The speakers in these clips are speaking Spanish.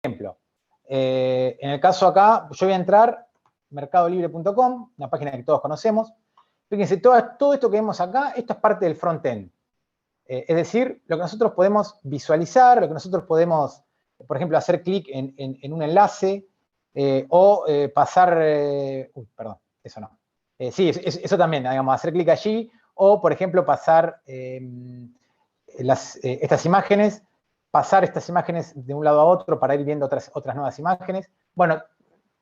ejemplo, en el caso acá, yo voy a entrar mercadolibre.com, una página que todos conocemos. Fíjense, todo esto que vemos acá, esto es parte del front-end. Es decir, lo que nosotros podemos visualizar, lo que nosotros podemos, por ejemplo, hacer clic en un enlace o pasar... perdón, eso no. Sí, eso también, digamos, hacer clic allí o, por ejemplo, pasar estas imágenes, pasar estas imágenes de un lado a otro para ir viendo otras nuevas imágenes. Bueno,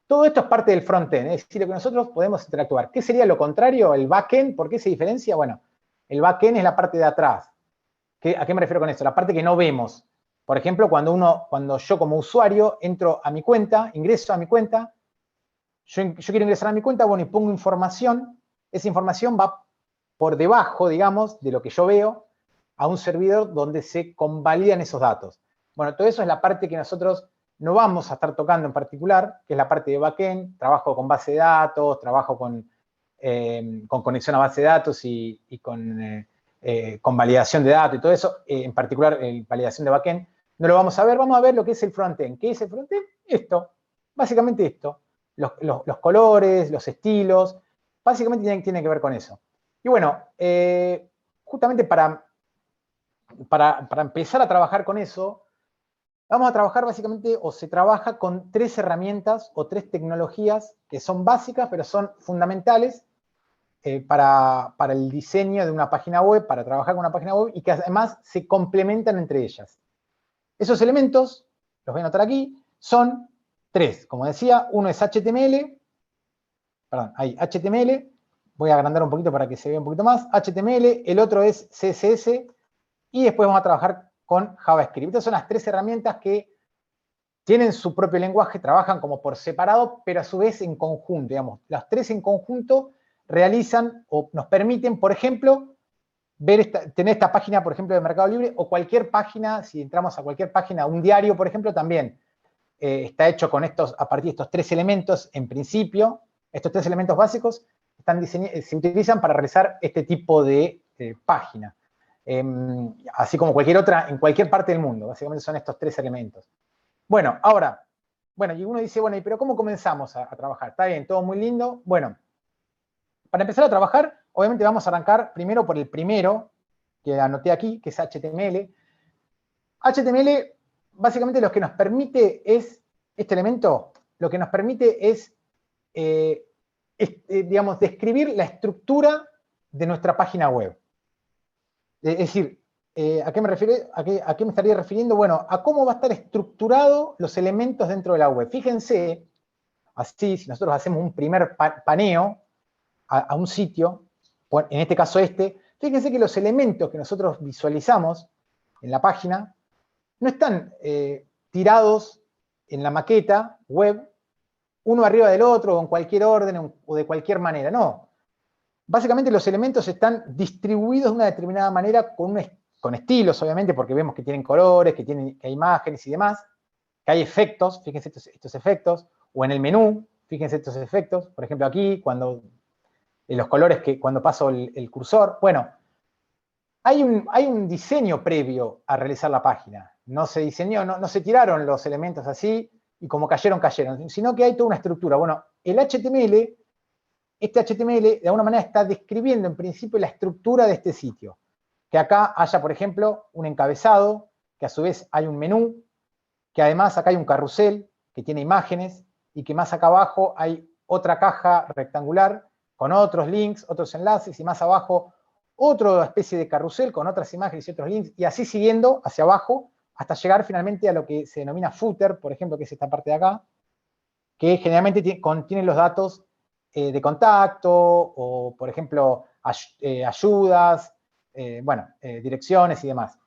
todo esto es parte del front-end, es decir, lo que nosotros podemos interactuar. ¿Qué sería lo contrario? El back-end, ¿por qué se diferencia? Bueno, el back-end es la parte de atrás. ¿A qué me refiero con esto? La parte que no vemos. Por ejemplo, cuando yo como usuario entro a mi cuenta, ingreso a mi cuenta, yo quiero ingresar a mi cuenta, bueno, y pongo información, esa información va por debajo, digamos, de lo que yo veo, a un servidor donde se convalidan esos datos. Bueno, todo eso es la parte que nosotros no vamos a estar tocando en particular, que es la parte de backend, trabajo con base de datos, trabajo con conexión a base de datos y con validación de datos y todo eso, en particular validación de backend, no lo vamos a ver lo que es el frontend. ¿Qué es el frontend? Esto, básicamente esto, los colores, los estilos, básicamente tiene que ver con eso. Y bueno, justamente para empezar a trabajar con eso, vamos a trabajar básicamente, o se trabaja con 3 herramientas o 3 tecnologías que son básicas, pero son fundamentales para el diseño de una página web, para trabajar con una página web y que además se complementan entre ellas. Esos elementos, los voy a anotar aquí, son 3. Como decía, uno es HTML, perdón, ahí, HTML, voy a agrandar un poquito para que se vea un poquito más, HTML, el otro es CSS y después vamos a trabajar con JavaScript. Estas son las 3 herramientas que tienen su propio lenguaje, trabajan como por separado, pero a su vez en conjunto, digamos. Las 3 en conjunto realizan o nos permiten, por ejemplo, tener esta página, por ejemplo, de Mercado Libre o cualquier página, si entramos a cualquier página, un diario, por ejemplo, también está hecho con a partir de estos 3 elementos, en principio, estos 3 elementos básicos se utilizan para realizar este tipo de página. Así como cualquier otra, en cualquier parte del mundo, básicamente son estos 3 elementos. Bueno, ahora, y uno dice, bueno, ¿pero cómo comenzamos a trabajar? Está bien, todo muy lindo. Bueno, para empezar a trabajar, obviamente vamos a arrancar primero por el primero, que anoté aquí, que es HTML. HTML, básicamente lo que nos permite es, este elemento, lo que nos permite es, digamos, describir la estructura de nuestra página web. Es decir, ¿a qué me refiero? ¿A qué me estaría refiriendo? Bueno, a cómo va a estar estructurado los elementos dentro de la web. Fíjense, así, si nosotros hacemos un primer paneo a un sitio, en este caso fíjense que los elementos que nosotros visualizamos en la página no están tirados en la maqueta web, uno arriba del otro, o en cualquier orden, o de cualquier manera, no. Básicamente los elementos están distribuidos de una determinada manera con estilos, obviamente, porque vemos que tienen colores, que hay imágenes y demás, que hay efectos, fíjense estos efectos, o en el menú, fíjense estos efectos, por ejemplo aquí, los colores cuando paso el cursor. Bueno, hay un diseño previo a realizar la página. No se diseñó, no se tiraron los elementos así y como cayeron, sino que hay toda una estructura. Bueno, el HTML, este HTML de alguna manera está describiendo en principio la estructura de este sitio. Que acá haya, por ejemplo, un encabezado, que a su vez hay un menú, que además acá hay un carrusel que tiene imágenes y que más acá abajo hay otra caja rectangular con otros links, otros enlaces y más abajo otra especie de carrusel con otras imágenes y otros links y así siguiendo hacia abajo hasta llegar finalmente a lo que se denomina footer, por ejemplo, que es esta parte de acá, que generalmente contiene los datos de contacto o, por ejemplo, ayudas, direcciones y demás.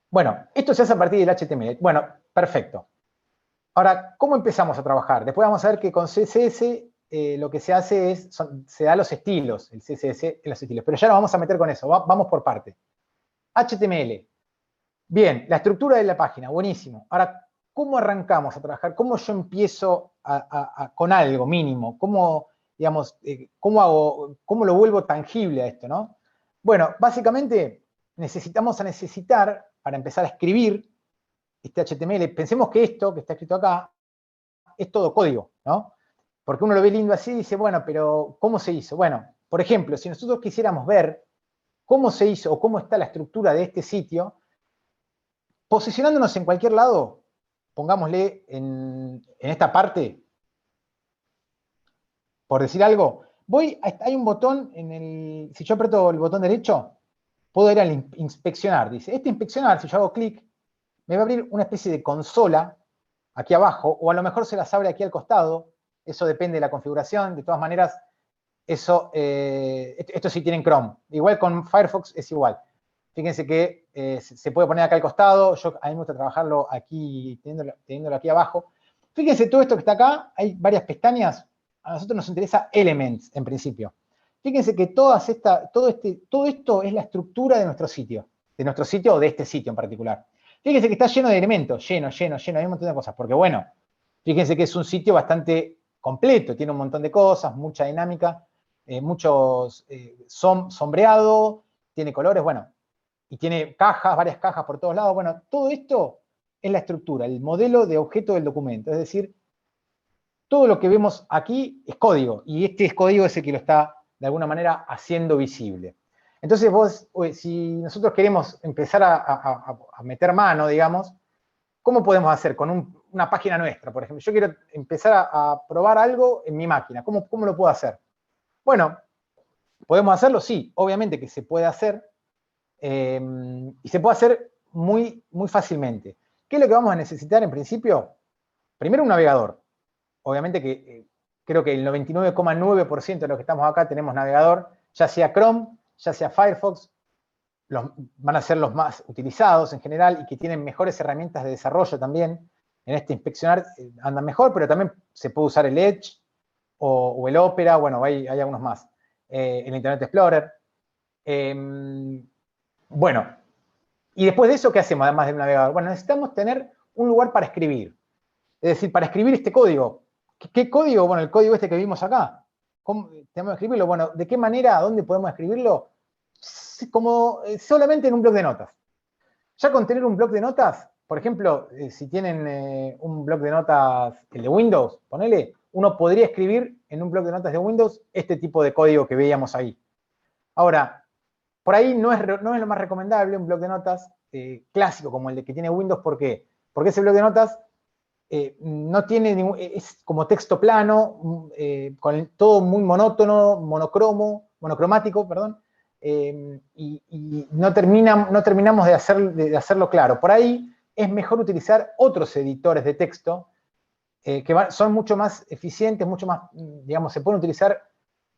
Bueno, esto se hace a partir del HTML. Bueno, perfecto. Ahora, ¿cómo empezamos a trabajar? Después vamos a ver que con CSS lo que se hace es, se da los estilos, el CSS en los estilos, pero ya nos vamos a meter con eso, vamos por parte. HTML. Bien, la estructura de la página, buenísimo. Ahora, ¿cómo arrancamos a trabajar? ¿Cómo yo empiezo con algo mínimo? ¿Cómo, digamos, cómo lo vuelvo tangible a esto, no? Bueno, básicamente vamos a necesitar, para empezar a escribir, este HTML, pensemos que esto que está escrito acá es todo código, ¿no? Porque uno lo ve lindo así y dice, bueno, pero ¿cómo se hizo? Bueno, por ejemplo, si nosotros quisiéramos ver cómo se hizo o cómo está la estructura de este sitio, posicionándonos en cualquier lado, pongámosle en esta parte, por decir algo, hay un botón si yo aprieto el botón derecho, puedo ir al inspeccionar. Dice, inspeccionar, si yo hago clic, me va a abrir una especie de consola aquí abajo, o a lo mejor se las abre aquí al costado, eso depende de la configuración, de todas maneras, esto sí tienen Chrome. Igual con Firefox es igual. Fíjense que se puede poner acá al costado, a mí me gusta trabajarlo aquí, teniéndolo aquí abajo. Fíjense todo esto que está acá, hay varias pestañas, a nosotros nos interesa Elements en principio. Fíjense que todo esto es la estructura de nuestro sitio o de este sitio en particular. Fíjense que está lleno de elementos, lleno, hay un montón de cosas, porque bueno, fíjense que es un sitio bastante completo, tiene un montón de cosas, mucha dinámica, sombreado, tiene colores, bueno, y tiene varias cajas por todos lados. Bueno, todo esto es la estructura, el modelo de objeto del documento, es decir, todo lo que vemos aquí es código, y este código es el que lo está, de alguna manera, haciendo visible. Entonces si nosotros queremos empezar a meter mano, digamos, ¿cómo podemos hacer con una página nuestra, por ejemplo? Yo quiero empezar a probar algo en mi máquina. ¿Cómo lo puedo hacer? Bueno, ¿podemos hacerlo? Sí, obviamente que se puede hacer. Y se puede hacer muy, muy fácilmente. ¿Qué es lo que vamos a necesitar en principio? Primero un navegador. Obviamente que creo que el 99,9% de los que estamos acá tenemos navegador, ya sea Chrome, ya sea Firefox, van a ser los más utilizados en general y que tienen mejores herramientas de desarrollo también. En este inspeccionar andan mejor, pero también se puede usar el Edge o el Opera, bueno, hay algunos más. El Internet Explorer. Bueno, y después de eso, ¿qué hacemos además del navegador? Bueno, necesitamos tener un lugar para escribir. Es decir, para escribir este código. ¿Qué código? Bueno, el código este que vimos acá. ¿Cómo tenemos que escribirlo? Bueno, ¿de qué manera? ¿Dónde podemos escribirlo? Como solamente en un bloc de notas. Ya con tener un bloc de notas, por ejemplo, si tienen un bloc de notas, el de Windows, ponele, uno podría escribir en un bloc de notas de Windows este tipo de código que veíamos ahí. Ahora, por ahí no es lo más recomendable un bloc de notas clásico como el de que tiene Windows. ¿Por qué? Porque ese bloc de notas no tiene es como texto plano, con todo muy monótono, monocromático, perdón, y no terminamos de hacerlo claro. Por ahí es mejor utilizar otros editores de texto que son mucho más eficientes, mucho más, digamos, se pueden utilizar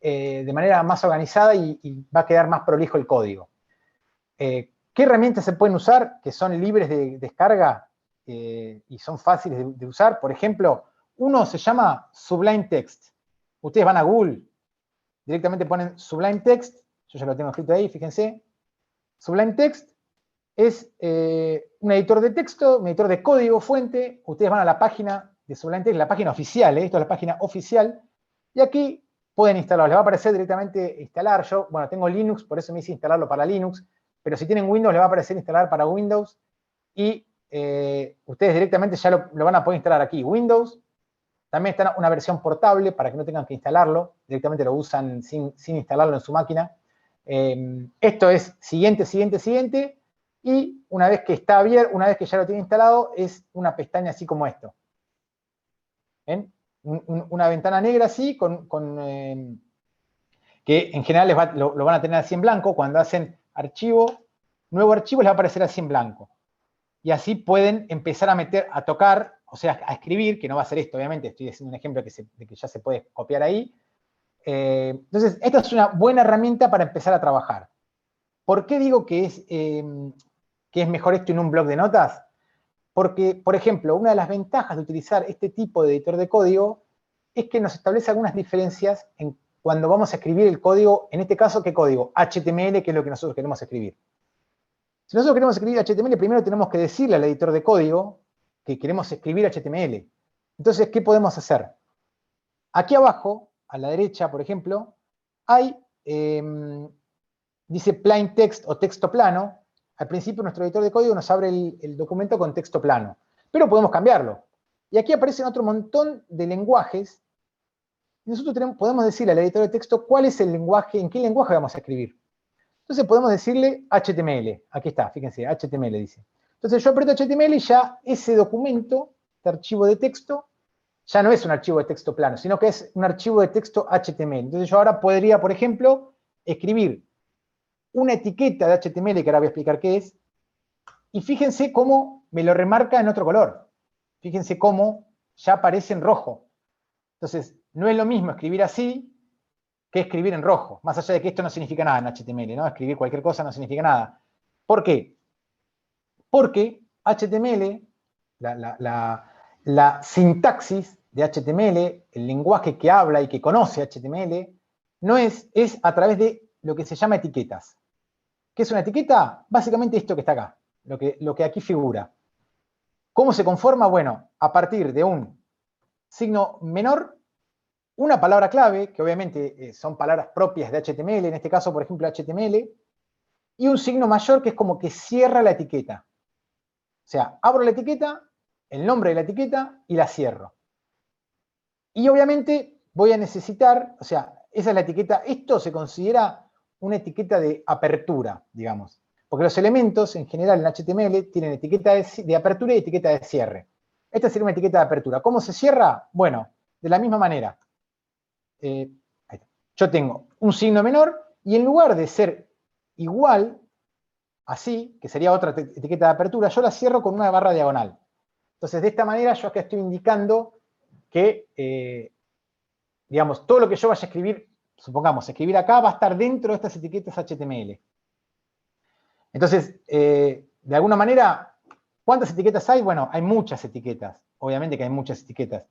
de manera más organizada y va a quedar más prolijo el código. ¿Qué herramientas se pueden usar que son libres de descarga y son fáciles de usar? Por ejemplo, uno se llama Sublime Text. Ustedes van a Google, directamente ponen Sublime Text, yo ya lo tengo escrito ahí, fíjense. Sublime Text es un editor de texto, un editor de código fuente. Ustedes van a la página de Sublime Text, la página oficial, esto es la página oficial, y aquí pueden instalarlo. Les va a aparecer directamente instalar. Yo, bueno, tengo Linux, por eso me hice instalarlo para Linux, pero si tienen Windows, les va a aparecer instalar para Windows, y ustedes directamente ya lo van a poder instalar aquí. Windows, también está una versión portable para que no tengan que instalarlo, directamente lo usan sin instalarlo en su máquina. Esto es siguiente, y una vez que está abierto, una vez que ya lo tiene instalado, es una pestaña así como esto. ¿Ven? Una ventana negra así, que en general lo van a tener así en blanco. Cuando hacen archivo, nuevo archivo, les va a aparecer así en blanco. Y así pueden empezar a tocar, o sea, a escribir, que no va a ser esto, obviamente, estoy haciendo un ejemplo de que ya se puede copiar ahí. Entonces, esta es una buena herramienta para empezar a trabajar. ¿Por qué digo que es mejor esto en un bloc de notas? Porque, por ejemplo, una de las ventajas de utilizar este tipo de editor de código es que nos establece algunas diferencias cuando vamos a escribir el código. En este caso, ¿qué código? HTML, que es lo que nosotros queremos escribir. Si nosotros queremos escribir HTML, primero tenemos que decirle al editor de código que queremos escribir HTML. Entonces, ¿qué podemos hacer? Aquí abajo, a la derecha, por ejemplo, dice plain text o texto plano. al principio nuestro editor de código nos abre el documento con texto plano, pero podemos cambiarlo. Y aquí aparecen otro montón de lenguajes. Nosotros podemos decirle al editor de texto cuál es el lenguaje, en qué lenguaje vamos a escribir. Entonces podemos decirle HTML. Aquí está, fíjense, HTML dice. Entonces yo aprieto HTML y ya ese documento, este archivo de texto, ya no es un archivo de texto plano, sino que es un archivo de texto HTML. Entonces yo ahora podría, por ejemplo, escribir una etiqueta de HTML, que ahora voy a explicar qué es, y fíjense cómo me lo remarca en otro color. Fíjense cómo ya aparece en rojo. Entonces, no es lo mismo escribir así que escribir en rojo, más allá de que esto no significa nada en HTML, ¿no? Escribir cualquier cosa no significa nada. ¿Por qué? Porque HTML, la sintaxis de HTML, el lenguaje que habla y que conoce HTML, no es a través de lo que se llama etiquetas. ¿Qué es una etiqueta? Básicamente esto que está acá, lo que aquí figura. ¿Cómo se conforma? Bueno, a partir de un signo menor, una palabra clave, que obviamente son palabras propias de HTML, en este caso, por ejemplo, HTML, y un signo mayor que es como que cierra la etiqueta. O sea, abro la etiqueta, el nombre de la etiqueta y la cierro. Y obviamente voy a necesitar, o sea, esa es la etiqueta, esto se considera una etiqueta de apertura, digamos. Porque los elementos, en general, en HTML, tienen etiqueta de apertura y etiqueta de cierre. Esta sería una etiqueta de apertura. ¿Cómo se cierra? Bueno, de la misma manera. Yo tengo un signo menor y en lugar de ser igual, así, que sería otra etiqueta de apertura, yo la cierro con una barra diagonal. Entonces, de esta manera, yo acá estoy indicando que, digamos, todo lo que yo vaya a escribir, supongamos, escribir acá, va a estar dentro de estas etiquetas HTML. Entonces, de alguna manera, ¿cuántas etiquetas hay? Bueno, hay muchas etiquetas. Obviamente que hay muchas etiquetas.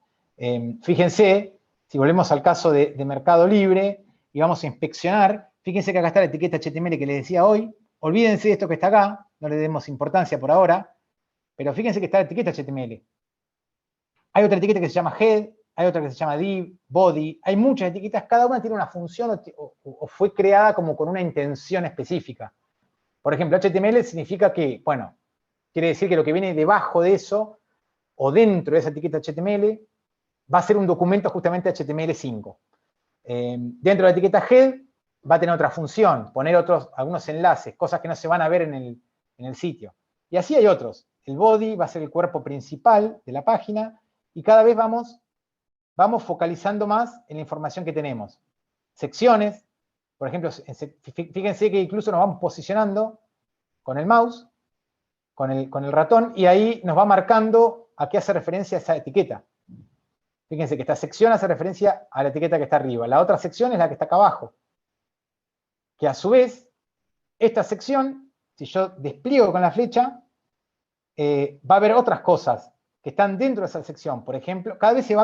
Fíjense, si volvemos al caso de Mercado Libre y vamos a inspeccionar, fíjense que acá está la etiqueta HTML que les decía hoy. Olvídense de esto que está acá, no le demos importancia por ahora, pero fíjense que está la etiqueta HTML. Hay otra etiqueta que se llama head, hay otra que se llama div, body, hay muchas etiquetas, cada una tiene una función o fue creada como con una intención específica. Por ejemplo, HTML significa que, bueno, quiere decir que lo que viene debajo de eso, o dentro de esa etiqueta HTML, va a ser un documento justamente HTML5. Dentro de la etiqueta head va a tener otra función, poner algunos enlaces, cosas que no se van a ver en el sitio. Y así hay otros. El body va a ser el cuerpo principal de la página y cada vez vamos focalizando más en la información que tenemos. Secciones, por ejemplo, fíjense que incluso nos vamos posicionando con el mouse, con el ratón, y ahí nos va marcando a qué hace referencia esa etiqueta. Fíjense que esta sección hace referencia a la etiqueta que está arriba. La otra sección es la que está acá abajo. Que a su vez, esta sección, si yo despliego con la flecha, va a haber otras cosas que están dentro de esa sección. Por ejemplo, cada vez se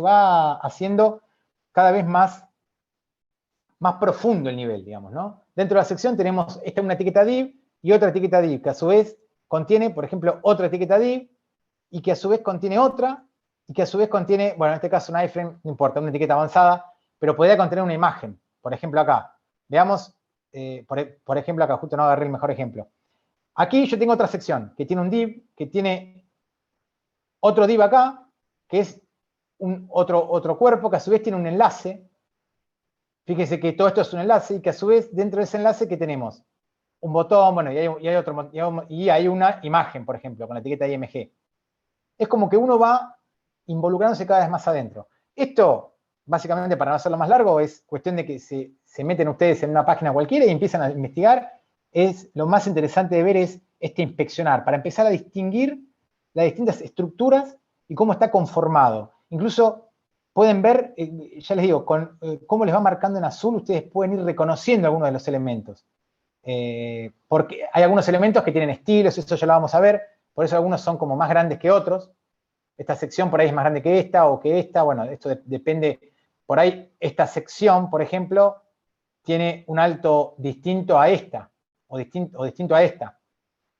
va haciendo cada vez más profundo el nivel, digamos, ¿no? Dentro de la sección tenemos una etiqueta div y otra etiqueta div, que a su vez contiene, por ejemplo, otra etiqueta div, y que a su vez contiene otra, y que a su vez contiene, bueno, en este caso un iframe, no importa, una etiqueta avanzada, pero podría contener una imagen. Por ejemplo, acá. Veamos, por ejemplo, acá, justo no agarré el mejor ejemplo. Aquí yo tengo otra sección, que tiene un div, que tiene otro div acá, que es otro cuerpo, que a su vez tiene un enlace. Fíjese que todo esto es un enlace y que a su vez dentro de ese enlace que tenemos un botón, bueno, y hay una imagen, por ejemplo, con la etiqueta IMG. Es como que uno va involucrándose cada vez más adentro. Esto, básicamente, para no hacerlo más largo, es cuestión de que se meten ustedes en una página cualquiera y empiezan a investigar. Lo más interesante de ver es inspeccionar, para empezar a distinguir las distintas estructuras y cómo está conformado. Incluso pueden ver, ya les digo, cómo les va marcando en azul, ustedes pueden ir reconociendo algunos de los elementos. Porque hay algunos elementos que tienen estilos, eso ya lo vamos a ver, por eso algunos son como más grandes que otros. Esta sección por ahí es más grande que esta o que esta, bueno, esto depende. Por ahí esta sección, por ejemplo, tiene un alto distinto a esta, o distinto a esta,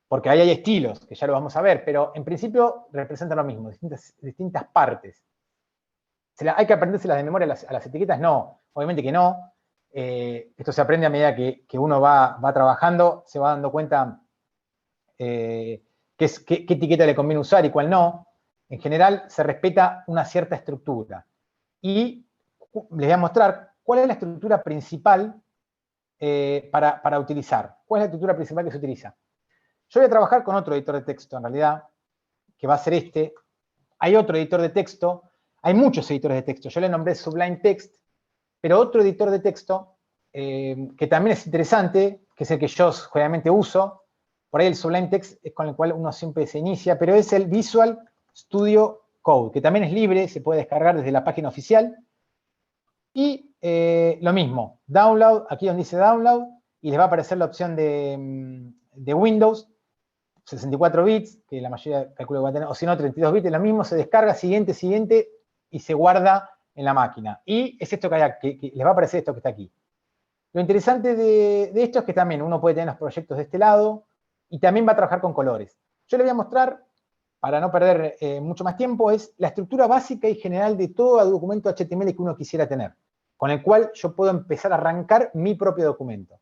porque ahí hay estilos, que ya lo vamos a ver, pero en principio representan lo mismo, distintas partes. ¿Hay que aprendérselas de memoria a las etiquetas? No, obviamente que no, Esto se aprende a medida que uno va trabajando, se va dando cuenta qué etiqueta le conviene usar y cuál no. En general, se respeta una cierta estructura. Y les voy a mostrar cuál es la estructura principal para utilizar. ¿Cuál es la estructura principal que se utiliza? Yo voy a trabajar con otro editor de texto, en realidad, que va a ser este. Hay otro editor de texto, hay muchos editores de texto. Yo le nombré Sublime Text, pero otro editor de texto que también es interesante, que es el que yo generalmente uso, por ahí el Sublime Text es con el cual uno siempre se inicia, pero es el Visual Studio Code, que también es libre, se puede descargar desde la página oficial. Y lo mismo, Download, aquí donde dice Download, y les va a aparecer la opción de Windows, 64 bits, que la mayoría calculo que va a tener, o si no, 32 bits, lo mismo, se descarga, siguiente, y se guarda en la máquina. Y es esto que les va a aparecer esto que está aquí. Lo interesante de esto es que también uno puede tener los proyectos de este lado y también va a trabajar con colores. Yo les voy a mostrar, para no perder mucho más tiempo, es la estructura básica y general de todo documento HTML que uno quisiera tener, con el cual yo puedo empezar a arrancar mi propio documento.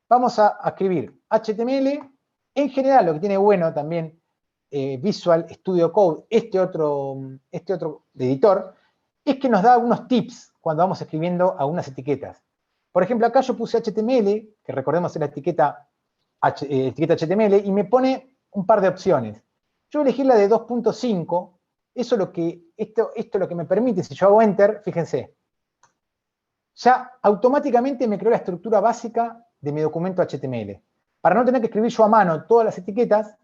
Vamos a escribir HTML. En general, lo que tiene bueno también Visual Studio Code, este otro editor, es que nos da algunos tips cuando vamos escribiendo algunas etiquetas. Por ejemplo, acá yo puse HTML, que recordemos es la etiqueta HTML, y me pone un par de opciones. Yo voy a elegir la de 2.5, esto lo que me permite, si yo hago Enter, fíjense, ya automáticamente me creó la estructura básica de mi documento HTML. Para no tener que escribir yo a mano todas las etiquetas,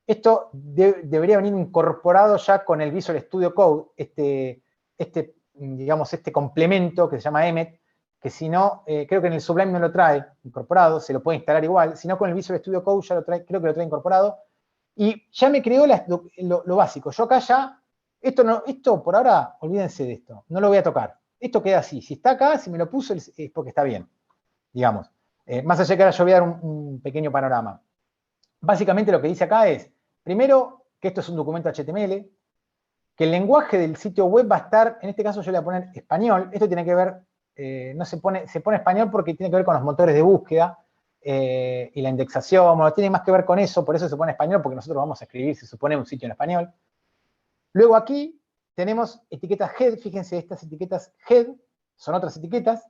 esto debería venir incorporado ya con el Visual Studio Code, digamos, este complemento que se llama Emmet, que si no, creo que en el Sublime no lo trae incorporado, se lo puede instalar igual, si no con el Visual Studio Code ya lo trae, creo que lo trae incorporado, y ya me creó lo básico. Yo acá ya, esto por ahora, olvídense de esto, no lo voy a tocar. Esto queda así, si está acá, si me lo puso es porque está bien, digamos. Más allá que ahora yo voy a dar un pequeño panorama. Básicamente lo que dice acá es, primero, que esto es un documento HTML, que el lenguaje del sitio web va a estar, en este caso yo le voy a poner español, esto tiene que ver, no se pone español porque tiene que ver con los motores de búsqueda y la indexación, bueno, tiene más que ver con eso, por eso se pone español, porque nosotros vamos a escribir, se supone, un sitio en español. Luego aquí tenemos etiquetas head, fíjense, estas etiquetas head son otras etiquetas.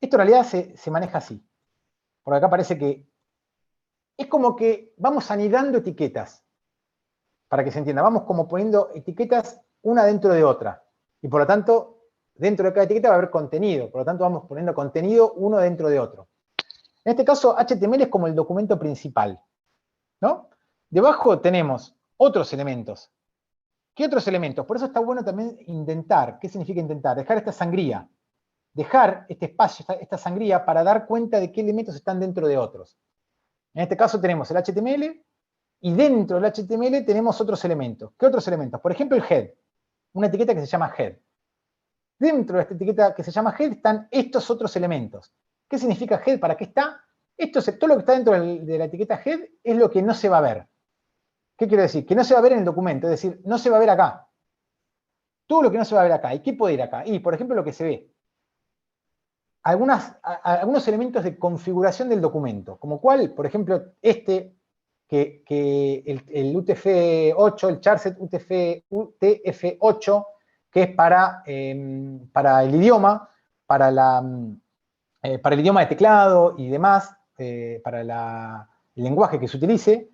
Esto en realidad se maneja así, porque acá parece que es como que vamos anidando etiquetas, para que se entienda, vamos como poniendo etiquetas una dentro de otra, y por lo tanto, dentro de cada etiqueta va a haber contenido, por lo tanto vamos poniendo contenido uno dentro de otro. En este caso, HTML es como el documento principal, ¿no? Debajo tenemos otros elementos. ¿Qué otros elementos? Por eso está bueno también intentar. ¿Qué significa intentar? Dejar esta sangría. Dejar este espacio, esta sangría, para dar cuenta de qué elementos están dentro de otros. En este caso tenemos el HTML, y dentro del HTML tenemos otros elementos. ¿Qué otros elementos? Por ejemplo, el head. Una etiqueta que se llama head. Dentro de esta etiqueta que se llama head están estos otros elementos. ¿Qué significa head? ¿Para qué está? Todo lo que está dentro de la etiqueta head es lo que no se va a ver. ¿Qué quiero decir? Que no se va a ver en el documento, es decir, no se va a ver acá. Todo lo que no se va a ver acá. ¿Y qué puede ir acá? Y, por ejemplo, lo que se ve. Algunos elementos de configuración del documento, como cuál, por ejemplo, que el UTF-8, el charset UTF-8, que es para el idioma, para el idioma de teclado y demás, para el lenguaje que se utilice.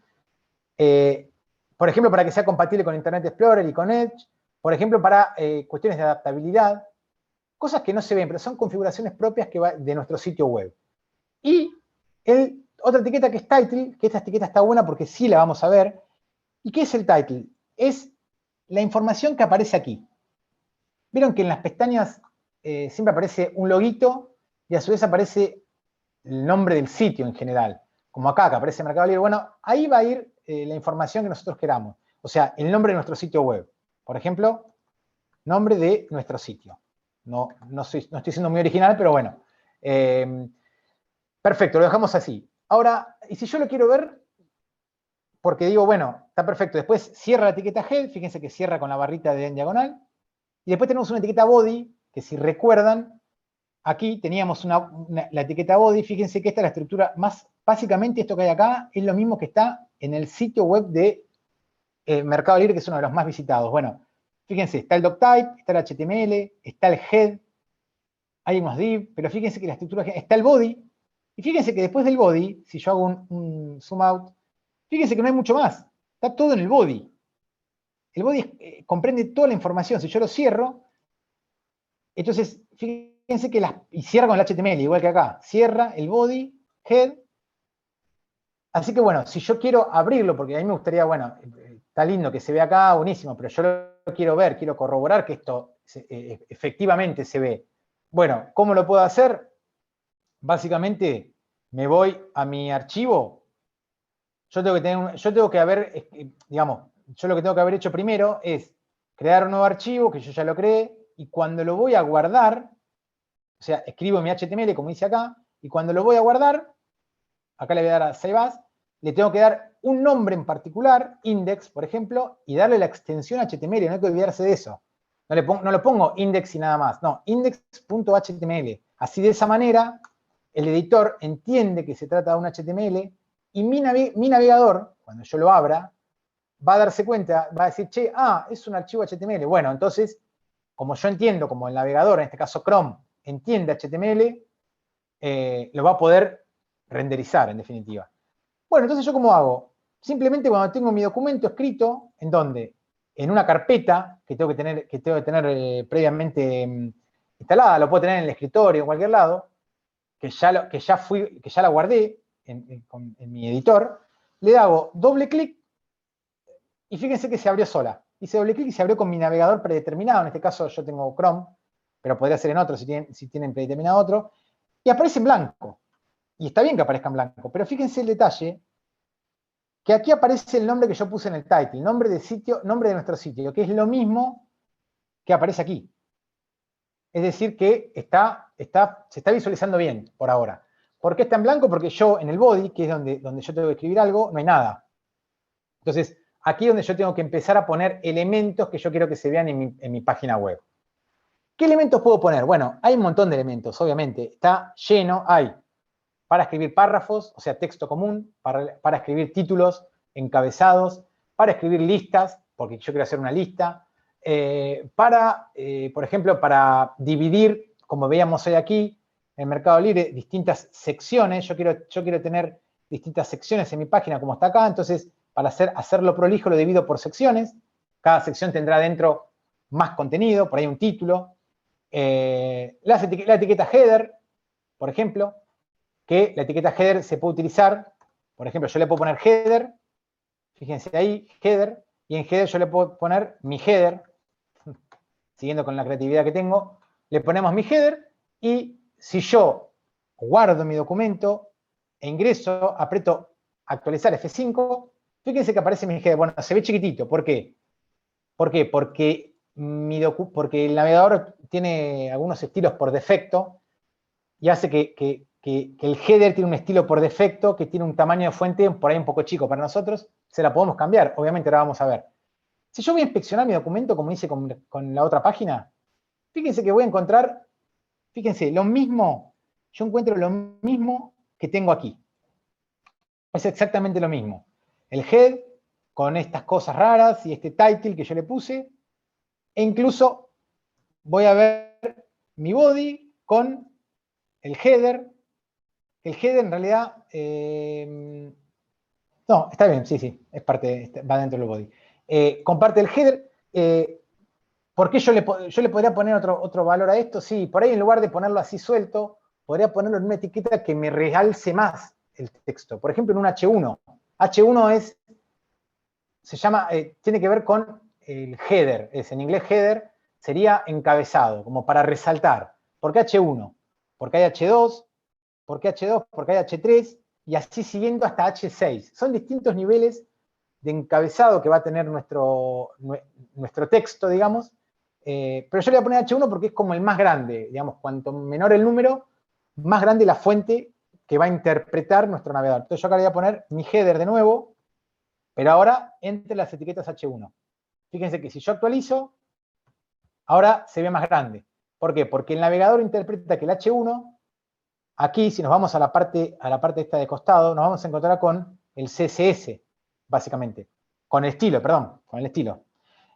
Por ejemplo, para que sea compatible con Internet Explorer y con Edge. Por ejemplo, para cuestiones de adaptabilidad. Cosas que no se ven, pero son configuraciones propias de nuestro sitio web. Y otra etiqueta que es title, que esta etiqueta está buena porque sí la vamos a ver. ¿Y qué es el title? Es la información que aparece aquí. Vieron que en las pestañas siempre aparece un loguito y a su vez aparece el nombre del sitio en general. Como acá, que aparece Mercado Libre. Bueno, ahí va a ir la información que nosotros queramos. O sea, el nombre de nuestro sitio web. Por ejemplo, nombre de nuestro sitio. No estoy siendo muy original, pero bueno. Perfecto, lo dejamos así. Ahora, y si yo lo quiero ver, porque digo, bueno, está perfecto. Después cierra la etiqueta head, fíjense que cierra con la barrita en diagonal. Y después tenemos una etiqueta body, que si recuerdan, aquí teníamos la etiqueta body. Fíjense que esta es la estructura más, básicamente esto que hay acá es lo mismo que está en el sitio web de Mercado Libre, que es uno de los más visitados. Bueno, fíjense, está el doctype, está el HTML, está el head, hay unos div, pero fíjense que la estructura, está el body, y fíjense que después del body, si yo hago un zoom out, fíjense que no hay mucho más, está todo en el body. El body comprende toda la información. Si yo lo cierro, entonces fíjense que y cierra con el HTML, igual que acá, cierra el body, head. Así que bueno, si yo quiero abrirlo, porque a mí me gustaría, bueno, está lindo que se vea acá, buenísimo, pero yo lo quiero ver, quiero corroborar que esto efectivamente se ve. Bueno, ¿cómo lo puedo hacer? Básicamente me voy a mi archivo. Yo tengo que haber, digamos, yo lo que tengo que haber hecho primero es crear un nuevo archivo, que yo ya lo creé, y cuando lo voy a guardar, o sea, escribo mi HTML, como dice acá, y cuando lo voy a guardar, acá le voy a dar a Save As, le tengo que dar un nombre en particular, index, por ejemplo, y darle la extensión HTML, no hay que olvidarse de eso. No lo pongo index y nada más, no, index.html. Así de esa manera, el editor entiende que se trata de un HTML y mi navegador, cuando yo lo abra, va a darse cuenta, va a decir, che, es un archivo HTML. Bueno, entonces, como yo entiendo, como el navegador, en este caso Chrome, entiende HTML, lo va a poder renderizar, en definitiva. Bueno, entonces, ¿yo cómo hago? Simplemente cuando tengo mi documento escrito, ¿en dónde? En una carpeta que tengo que tener previamente instalada, lo puedo tener en el escritorio, en cualquier lado, que ya la guardé en mi editor, le hago doble clic y fíjense que se abrió sola. Hice doble clic y se abrió con mi navegador predeterminado. En este caso yo tengo Chrome, pero podría ser en otro si tienen predeterminado otro. Y aparece en blanco. Y está bien que aparezca en blanco, pero fíjense el detalle, que aquí aparece el nombre que yo puse en el title, nombre de nuestro sitio, que es lo mismo que aparece aquí. Es decir, que se está visualizando bien por ahora. ¿Por qué está en blanco? Porque yo en el body, que es donde yo tengo que escribir algo, no hay nada. Entonces, aquí es donde yo tengo que empezar a poner elementos que yo quiero que se vean en mi página web. ¿Qué elementos puedo poner? Bueno, hay un montón de elementos, obviamente. Está lleno, hay para escribir párrafos, o sea, texto común, para escribir títulos, encabezados, para escribir listas, porque yo quiero hacer una lista, por ejemplo, para dividir, como veíamos hoy aquí, en Mercado Libre, distintas secciones. Yo quiero tener distintas secciones en mi página, como está acá, entonces, para hacerlo prolijo, lo divido por secciones. Cada sección tendrá dentro más contenido, por ahí un título. La etiqueta header, por ejemplo, que la etiqueta header se puede utilizar, por ejemplo, yo le puedo poner header, fíjense ahí, header, y en header yo le puedo poner mi header, siguiendo con la creatividad que tengo, le ponemos mi header, y si yo guardo mi documento e ingreso, aprieto actualizar F5, fíjense que aparece mi header. Bueno, se ve chiquitito, ¿por qué? ¿Por qué? Porque el navegador tiene algunos estilos por defecto y hace que el header tiene un estilo por defecto, que tiene un tamaño de fuente por ahí un poco chico para nosotros, se la podemos cambiar, obviamente ahora vamos a ver. Si yo voy a inspeccionar mi documento, como hice con la otra página, fíjense que voy a encontrar, fíjense, lo mismo, yo encuentro lo mismo que tengo aquí. Es exactamente lo mismo. El head con estas cosas raras y este title que yo le puse, e incluso voy a ver mi body con el header. El header en realidad, no, está bien, sí, es parte, va dentro del body. Comparte el header. ¿Por qué yo le podría poner otro valor a esto? Sí, por ahí en lugar de ponerlo así suelto, podría ponerlo en una etiqueta que me realce más el texto. Por ejemplo, en un H1. H1 tiene que ver con el header. En inglés header sería encabezado, como para resaltar. ¿Por qué H1? Porque hay H2, ¿por qué H2? Porque hay H3, y así siguiendo hasta H6. Son distintos niveles de encabezado que va a tener nuestro texto, digamos, pero yo le voy a poner H1 porque es como el más grande, digamos, cuanto menor el número, más grande la fuente que va a interpretar nuestro navegador. Entonces yo acá le voy a poner mi header de nuevo, pero ahora entre las etiquetas H1. Fíjense que si yo actualizo, ahora se ve más grande. ¿Por qué? Porque el navegador interpreta que el H1, aquí, si nos vamos a la parte esta de costado, nos vamos a encontrar con el CSS, básicamente. Con el estilo, perdón, con el estilo.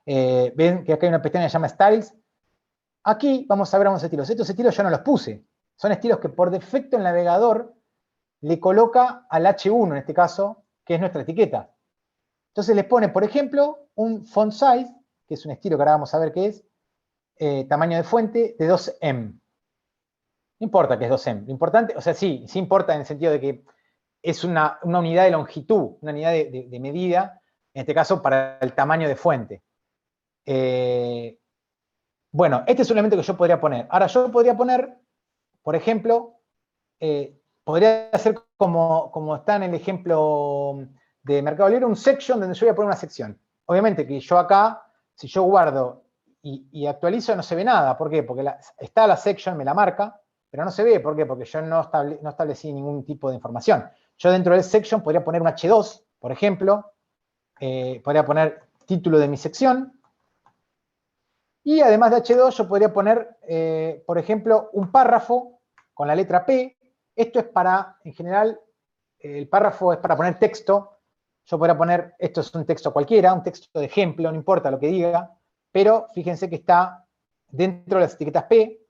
Ven que acá hay una pestaña que se llama Styles. Aquí vamos a ver unos estilos. Estos estilos yo no los puse. Son estilos que por defecto el navegador le coloca al H1, en este caso, que es nuestra etiqueta. Entonces les pone, por ejemplo, un font size, que es un estilo que ahora vamos a ver qué es, tamaño de fuente de 2M. No importa que es 2M. Lo importante, o sea, sí importa en el sentido de que es una unidad de longitud, una unidad de medida, en este caso para el tamaño de fuente. Bueno, este es un elemento que yo podría poner. Ahora, yo podría poner, por ejemplo, podría ser como está en el ejemplo de Mercado Libre, un section donde yo voy a poner una sección. Obviamente que yo acá, si yo guardo y actualizo, no se ve nada. ¿Por qué? Porque está la section, me la marca, pero no se ve. ¿Por qué? Porque yo no establecí ningún tipo de información. Yo dentro del section podría poner un H2, por ejemplo, podría poner título de mi sección, y además de H2 yo podría poner, por ejemplo, un párrafo con la letra P. Esto es para, en general, el párrafo es para poner texto. Yo podría poner, esto es un texto cualquiera, un texto de ejemplo, no importa lo que diga, pero fíjense que está dentro de las etiquetas P.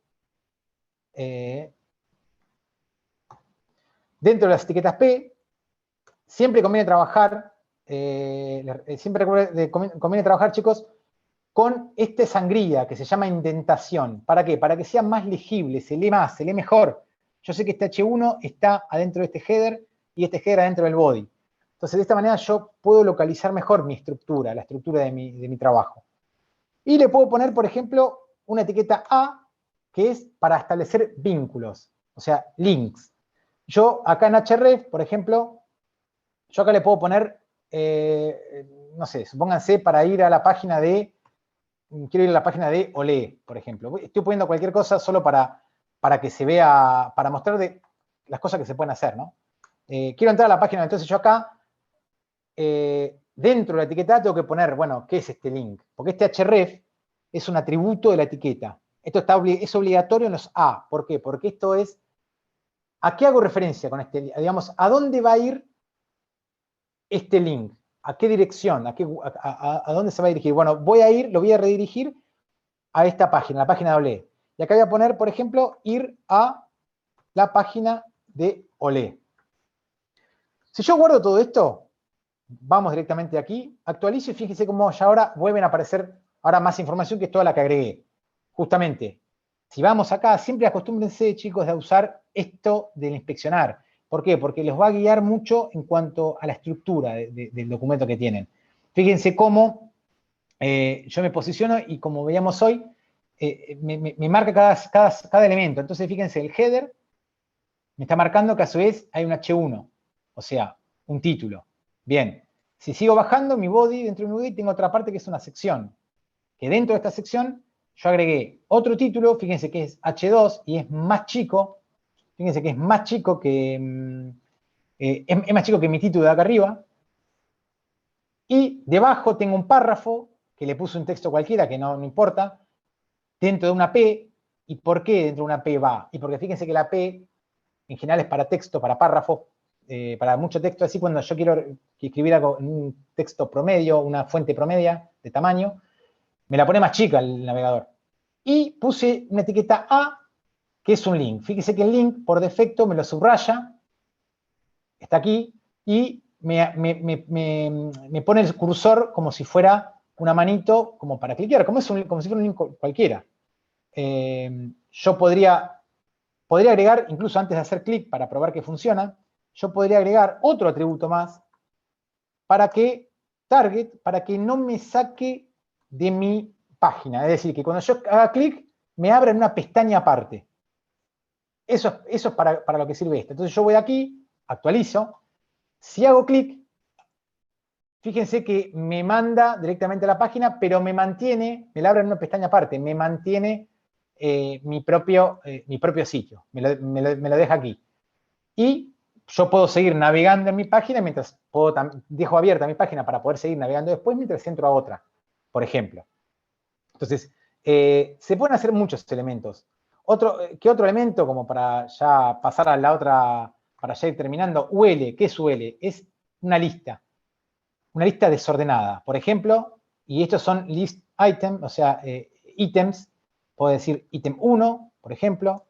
Dentro de las etiquetas P, siempre conviene trabajar, conviene trabajar, chicos, con esta sangría que se llama indentación. ¿Para qué? Para que sea más legible, se lee más, se lee mejor. Yo sé que este H1 está adentro de este header y este header adentro del body. Entonces, de esta manera yo puedo localizar mejor mi estructura, la estructura de mi trabajo. Y le puedo poner, por ejemplo, una etiqueta A, que es para establecer vínculos, o sea, links. Yo acá en href, por ejemplo, yo acá le puedo poner, no sé, supónganse para ir a la página de, quiero ir a la página de Olé, por ejemplo. Estoy poniendo cualquier cosa solo para que se vea, para mostrar las cosas que se pueden hacer, ¿no? Quiero entrar a la página, entonces yo acá, dentro de la etiqueta tengo que poner, bueno, ¿qué es este link? Porque este href es un atributo de la etiqueta. Esto es obligatorio en los A. ¿Por qué? Porque esto es, ¿a qué hago referencia con este? Digamos, ¿a dónde va a ir este link? ¿A qué dirección? ¿A dónde se va a dirigir? Bueno, lo voy a redirigir a esta página, la página de Olé. Y acá voy a poner, por ejemplo, ir a la página de Olé. Si yo guardo todo esto, vamos directamente aquí, actualizo y fíjense cómo ya ahora vuelven a aparecer ahora más información que es toda la que agregué. Justamente, si vamos acá, siempre acostúmbrense, chicos, a usar esto del inspeccionar. ¿Por qué? Porque les va a guiar mucho en cuanto a la estructura del documento que tienen. Fíjense cómo yo me posiciono y como veíamos hoy, me marca cada elemento. Entonces, fíjense, el header me está marcando que a su vez hay un H1, o sea, un título. Bien, si sigo bajando, mi body, dentro de mi body tengo otra parte que es una sección. Que dentro de esta sección yo agregué otro título, fíjense que es H2 y es más chico. Fíjense que es más chico que, es más chico que mi título de acá arriba. Y debajo tengo un párrafo que le puse un texto cualquiera, que no importa, dentro de una P. ¿Y por qué dentro de una P va? Y porque fíjense que la P en general es para texto, para párrafos, para mucho texto. Así cuando yo quiero escribir algo en un texto promedio, una fuente promedia de tamaño, me la pone más chica el navegador. Y puse una etiqueta A, que es un link. Fíjese que el link, por defecto, me lo subraya, está aquí, y me pone el cursor como si fuera una manito, como para cliquear, como si fuera un link cualquiera. Yo podría agregar, incluso antes de hacer clic para probar que funciona, yo podría agregar otro atributo más para que no me saque de mi página. Es decir, que cuando yo haga clic, me abra en una pestaña aparte. Eso es para lo que sirve esto. Entonces yo voy aquí, actualizo. Si hago clic, fíjense que me manda directamente a la página, pero me la abre en una pestaña aparte, me mantiene mi propio sitio, me lo deja aquí. Y yo puedo seguir navegando en mi página mientras dejo abierta mi página para poder seguir navegando después mientras entro a otra, por ejemplo. Entonces, se pueden hacer muchos elementos. ¿Qué otro elemento, como para ya pasar a la otra, para ya ir terminando? UL, ¿qué es UL? Es una lista desordenada. Por ejemplo, y estos son list items, o sea, ítems, puedo decir ítem 1, por ejemplo.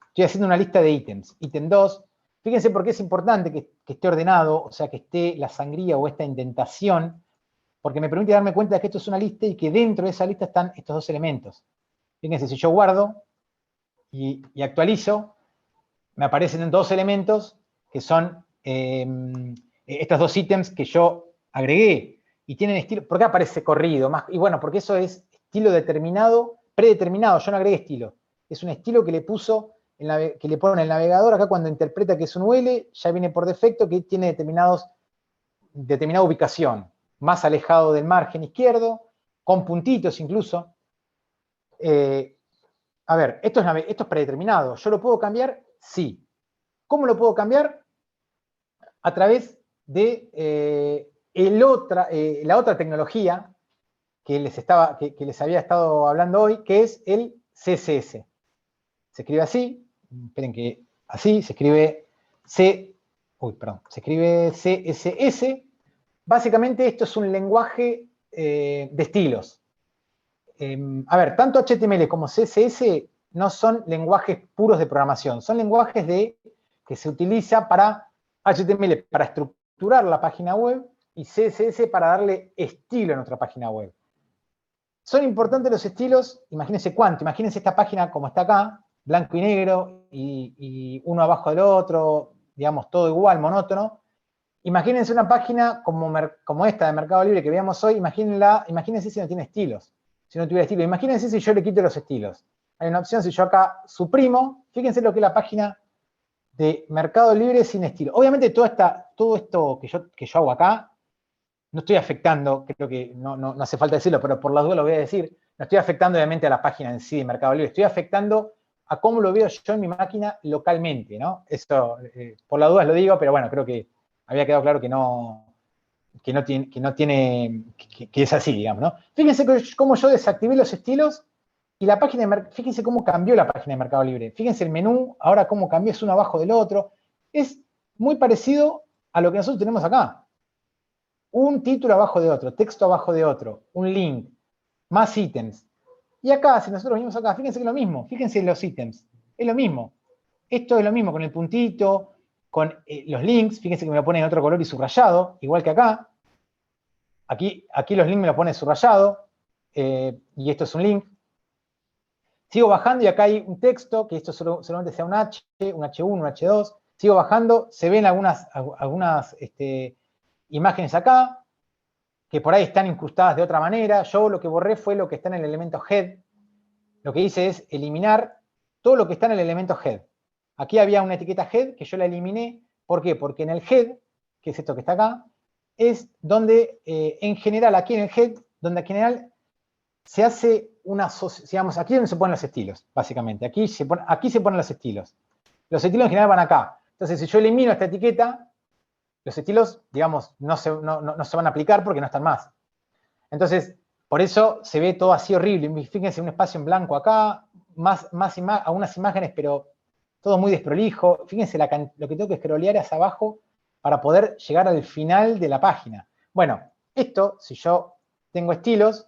Estoy haciendo una lista de ítems. Ítem 2, fíjense por qué es importante que esté ordenado, o sea, que esté la sangría o esta indentación, porque me permite darme cuenta de que esto es una lista y que dentro de esa lista están estos dos elementos. Fíjense, si yo guardo y actualizo, me aparecen dos elementos que son estos dos ítems que yo agregué y tienen estilo. ¿Por qué aparece corrido? Y bueno, porque eso es estilo determinado, predeterminado, yo no agregué estilo. Es un estilo que le que le pone el navegador acá cuando interpreta que es un UL, ya viene por defecto que tiene determinada ubicación, más alejado del margen izquierdo, con puntitos incluso. A ver, esto es predeterminado. ¿Yo lo puedo cambiar? Sí. ¿Cómo lo puedo cambiar? A través de la otra tecnología que les había estado hablando hoy, que es el CSS. Se escribe así, esperen que así, se escribe se escribe CSS. Básicamente esto es un lenguaje de estilos. A ver, tanto HTML como CSS no son lenguajes puros de programación, son lenguajes que se utiliza para HTML para estructurar la página web y CSS para darle estilo a nuestra página web. Son importantes los estilos, imagínense cuánto, imagínense esta página como está acá, blanco y negro, y uno abajo del otro, digamos, todo igual, monótono. Imagínense una página como esta de Mercado Libre que veíamos hoy, imagínense si no tiene estilos. Si no tuviera estilo, imagínense si yo le quito los estilos. Hay una opción, si yo acá suprimo, fíjense lo que es la página de Mercado Libre sin estilo. Obviamente todo esto que yo hago acá, no estoy afectando, creo que no hace falta decirlo, pero por las dudas lo voy a decir, no estoy afectando obviamente a la página en sí de Mercado Libre, estoy afectando a cómo lo veo yo en mi máquina localmente, ¿no? Eso, por las dudas lo digo, pero bueno, creo que había quedado claro que es así, digamos, ¿no? Fíjense cómo yo desactivé los estilos y la página fíjense cómo cambió la página de Mercado Libre. Fíjense el menú, ahora cómo cambió, es uno abajo del otro. Es muy parecido a lo que nosotros tenemos acá. Un título abajo de otro, texto abajo de otro, un link, más ítems. Y acá, si nosotros venimos acá, fíjense que es lo mismo, fíjense en los ítems, es lo mismo. Esto es lo mismo con el puntito, con los links, fíjense que me lo pone en otro color y subrayado, igual que acá. Aquí los links me lo pone subrayado, y esto es un link. Sigo bajando y acá hay un texto, que esto solamente sea un H, un H1, un H2. Sigo bajando, se ven algunas imágenes acá, que por ahí están incrustadas de otra manera. Yo lo que borré fue lo que está en el elemento head. Lo que hice es eliminar todo lo que está en el elemento head. Aquí había una etiqueta head que yo la eliminé. ¿Por qué? Porque en el head, que es esto que está acá, es donde en general, aquí en el head, donde en general se hace digamos, aquí es donde se ponen los estilos, básicamente. Aquí se ponen los estilos. Los estilos en general van acá. Entonces, si yo elimino esta etiqueta, los estilos, digamos, no se van a aplicar porque no están más. Entonces, por eso se ve todo así horrible. Fíjense, un espacio en blanco acá, algunas imágenes, pero todo muy desprolijo. Fíjense lo que tengo que scrollear hacia abajo para poder llegar al final de la página. Bueno, esto, si yo tengo estilos,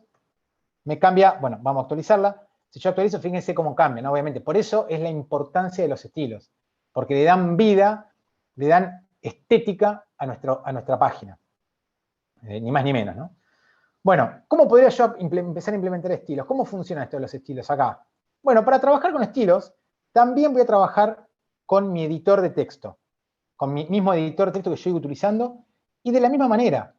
me cambia, bueno, vamos a actualizarla. Si yo actualizo, fíjense cómo cambia, ¿no? Obviamente. Por eso es la importancia de los estilos, porque le dan vida, le dan estética a nuestra página. Ni más ni menos, ¿no? Bueno, ¿cómo podría yo empezar a implementar estilos? ¿Cómo funciona esto de los estilos acá? Bueno, para trabajar con estilos, también voy a trabajar con mi editor de texto, con mi mismo editor de texto que yo estoy utilizando, y de la misma manera.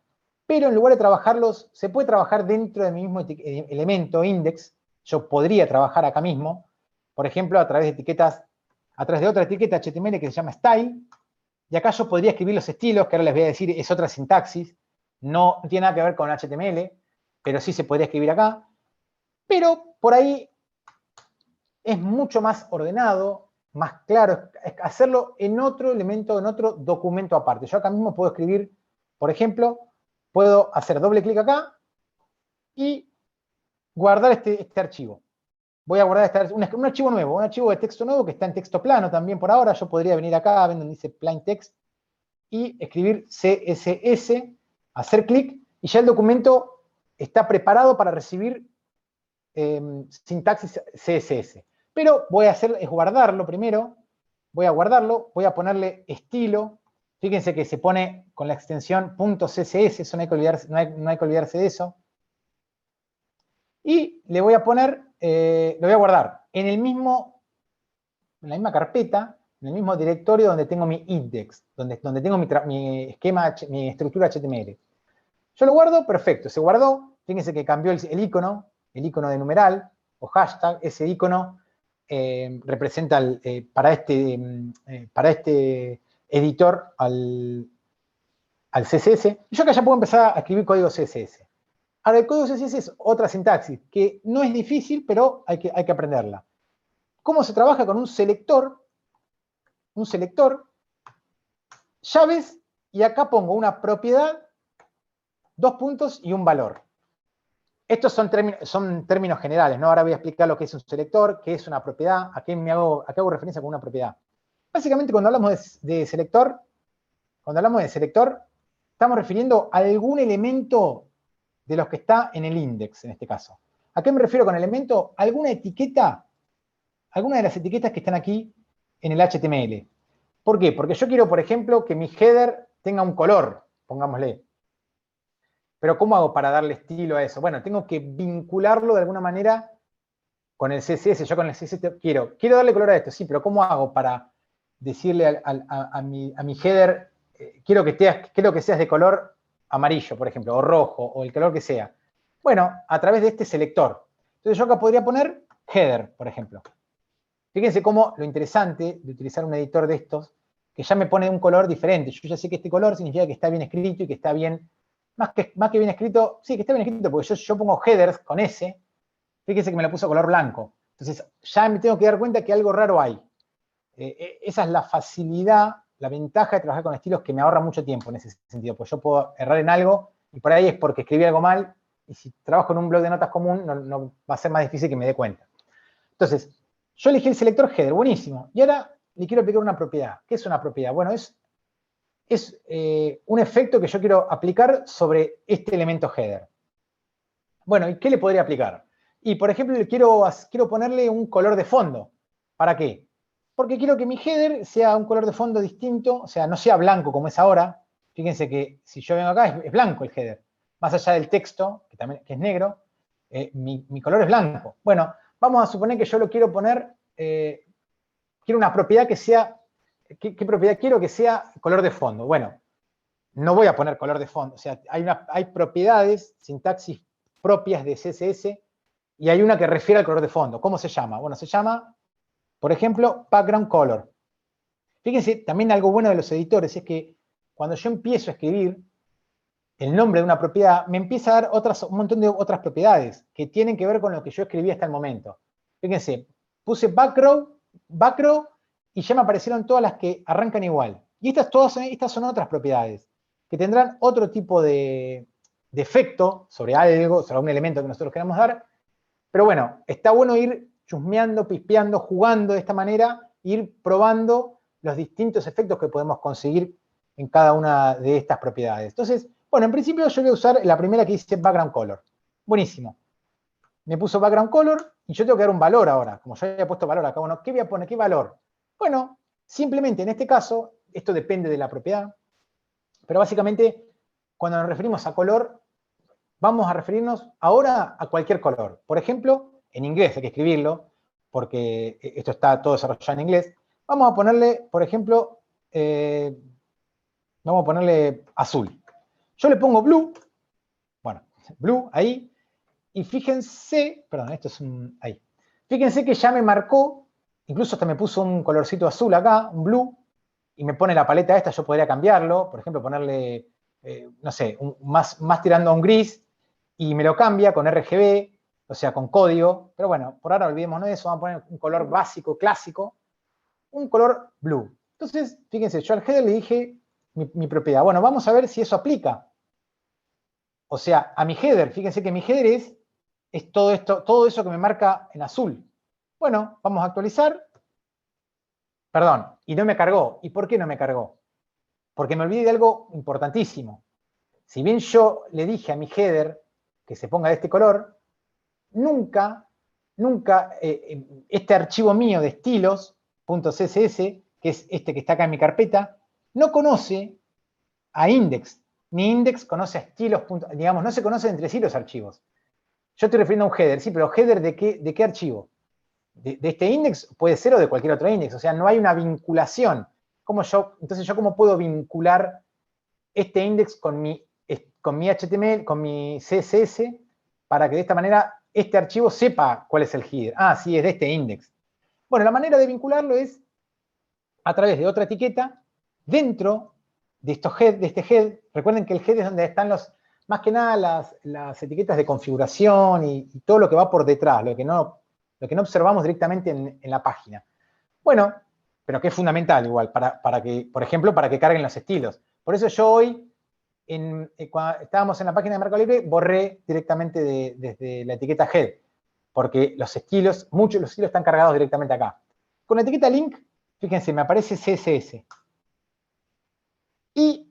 Pero en lugar de trabajarlos, se puede trabajar dentro de mi mismo elemento, index. Yo podría trabajar acá mismo, por ejemplo, a través de otra etiqueta HTML que se llama style, y acá yo podría escribir los estilos, que ahora les voy a decir, es otra sintaxis, no tiene nada que ver con HTML, pero sí se podría escribir acá. Pero por ahí es mucho más ordenado, más claro, hacerlo en otro elemento, en otro documento aparte. Yo acá mismo puedo escribir, por ejemplo, puedo hacer doble clic acá y guardar este archivo. Voy a guardar un archivo nuevo, un archivo de texto nuevo que está en texto plano también por ahora. Yo podría venir acá, ven donde dice plain text, y escribir CSS, hacer clic, y ya el documento está preparado para recibir sintaxis CSS. Pero voy a hacer es guardarlo primero, voy a guardarlo, voy a ponerle estilo. Fíjense que se pone con la extensión .css, eso no hay que olvidarse de eso. Y le voy a poner, lo voy a guardar en la misma carpeta, en el mismo directorio donde tengo mi index, donde tengo mi esquema, mi estructura HTML. Yo lo guardo, perfecto, se guardó. Fíjense que cambió el icono de numeral o hashtag. Ese icono representa para este editor al CSS. Y yo acá ya puedo empezar a escribir código CSS. Ahora, el código CSS es otra sintaxis que no es difícil, pero hay que aprenderla. ¿Cómo se trabaja con un selector? Un selector, llaves, y acá pongo una propiedad, 2 puntos y un valor. Estos son términos generales, ¿no? Ahora voy a explicar lo que es un selector, qué es una propiedad, a qué hago referencia con una propiedad. Básicamente, cuando hablamos de selector, estamos refiriendo a algún elemento de los que está en el index, en este caso. ¿A qué me refiero con elemento? Alguna etiqueta, alguna de las etiquetas que están aquí en el HTML. ¿Por qué? Porque yo quiero, por ejemplo, que mi header tenga un color, pongámosle. Pero ¿cómo hago para darle estilo a eso? Bueno, tengo que vincularlo de alguna manera con el CSS. Yo con el CSS quiero darle color a esto, sí, pero ¿cómo hago para decirle a mi header, quiero que seas de color amarillo, por ejemplo, o rojo, o el color que sea? Bueno, a través de este selector. Entonces yo acá podría poner header, por ejemplo. Fíjense cómo lo interesante de utilizar un editor de estos, que ya me pone un color diferente. Yo ya sé que este color significa que está bien escrito y que está bien, más que bien escrito, sí, que está bien escrito, porque yo pongo headers con S, fíjense que me lo puso color blanco. Entonces ya me tengo que dar cuenta que algo raro hay. Esa es la facilidad, la ventaja de trabajar con estilos, que me ahorra mucho tiempo en ese sentido, pues yo puedo errar en algo y por ahí es porque escribí algo mal, y si trabajo en un blog de notas común no va a ser más difícil que me dé cuenta. Entonces, yo elegí el selector header, buenísimo, y ahora le quiero aplicar una propiedad. ¿Qué es una propiedad? Bueno, es un efecto que yo quiero aplicar sobre este elemento header. Bueno, ¿y qué le podría aplicar? Y, por ejemplo, quiero ponerle un color de fondo. ¿Para qué? Porque quiero que mi header sea un color de fondo distinto, o sea, no sea blanco como es ahora. Fíjense que si yo vengo acá es blanco el header. Más allá del texto, que es negro, mi color es blanco. Bueno, vamos a suponer que yo lo quiero poner, quiero una propiedad que sea, ¿qué propiedad quiero que sea color de fondo? Bueno, no voy a poner color de fondo. O sea, hay propiedades, sintaxis propias de CSS, y hay una que refiere al color de fondo. ¿Cómo se llama? Bueno, se llama, por ejemplo, background color. Fíjense, también algo bueno de los editores es que cuando yo empiezo a escribir el nombre de una propiedad, me empieza a dar un montón de otras propiedades que tienen que ver con lo que yo escribí hasta el momento. Fíjense, puse background, y ya me aparecieron todas las que arrancan igual. Y estas son otras propiedades que tendrán otro tipo de efecto sobre algo, sobre algún elemento que nosotros queramos dar. Pero bueno, está bueno ir chusmeando, pispeando, jugando de esta manera, ir probando los distintos efectos que podemos conseguir en cada una de estas propiedades. Entonces, bueno, en principio yo voy a usar la primera que dice background color. Buenísimo. Me puso background color y yo tengo que dar un valor ahora. Como yo había puesto valor acá, bueno, ¿qué voy a poner? ¿Qué valor? Bueno, simplemente en este caso, esto depende de la propiedad, pero básicamente cuando nos referimos a color, vamos a referirnos ahora a cualquier color. Por ejemplo, en inglés hay que escribirlo, porque esto está todo desarrollado en inglés. Vamos a ponerle, por ejemplo, vamos a ponerle azul. Yo le pongo blue, bueno, blue ahí, y fíjense, perdón, esto es ahí. Fíjense que ya me marcó, incluso hasta me puso un colorcito azul acá, un blue, y me pone la paleta esta, yo podría cambiarlo, por ejemplo, ponerle, no sé, más tirando a un gris, y me lo cambia con RGB, o sea, con código, pero bueno, por ahora olvidémonos de eso, vamos a poner un color básico, clásico, un color blue. Entonces, fíjense, yo al header le dije mi propiedad. Bueno, vamos a ver si eso aplica. O sea, a mi header, fíjense que mi header es es todo esto, todo eso que me marca en azul. Bueno, vamos a actualizar. Perdón, y no me cargó. ¿Y por qué no me cargó? Porque me olvidé de algo importantísimo. Si bien yo le dije a mi header que se ponga de este color, nunca este archivo mío de estilos.css, que es este que está acá en mi carpeta, no conoce a index, ni index conoce a estilos, digamos, no se conocen entre sí los archivos. Yo estoy refiriendo a un header, sí, pero header ¿de qué archivo? De este index puede ser o de cualquier otro index, o sea, no hay una vinculación. Entonces, ¿yo cómo puedo vincular este index con mi HTML, con mi CSS, para que de esta manera este archivo sepa cuál es el header? Ah, sí, es de este index. Bueno, la manera de vincularlo es a través de otra etiqueta dentro de este head. Recuerden que el head es donde están más que nada las etiquetas de configuración y todo lo que va por detrás, lo que no observamos directamente en la página. Bueno, pero que es fundamental igual, para que, por ejemplo, para que carguen los estilos. Por eso yo hoy, cuando estábamos en la página de Mercado Libre, borré directamente desde la etiqueta head, porque muchos de los estilos están cargados directamente acá. Con la etiqueta link, fíjense, me aparece CSS. Y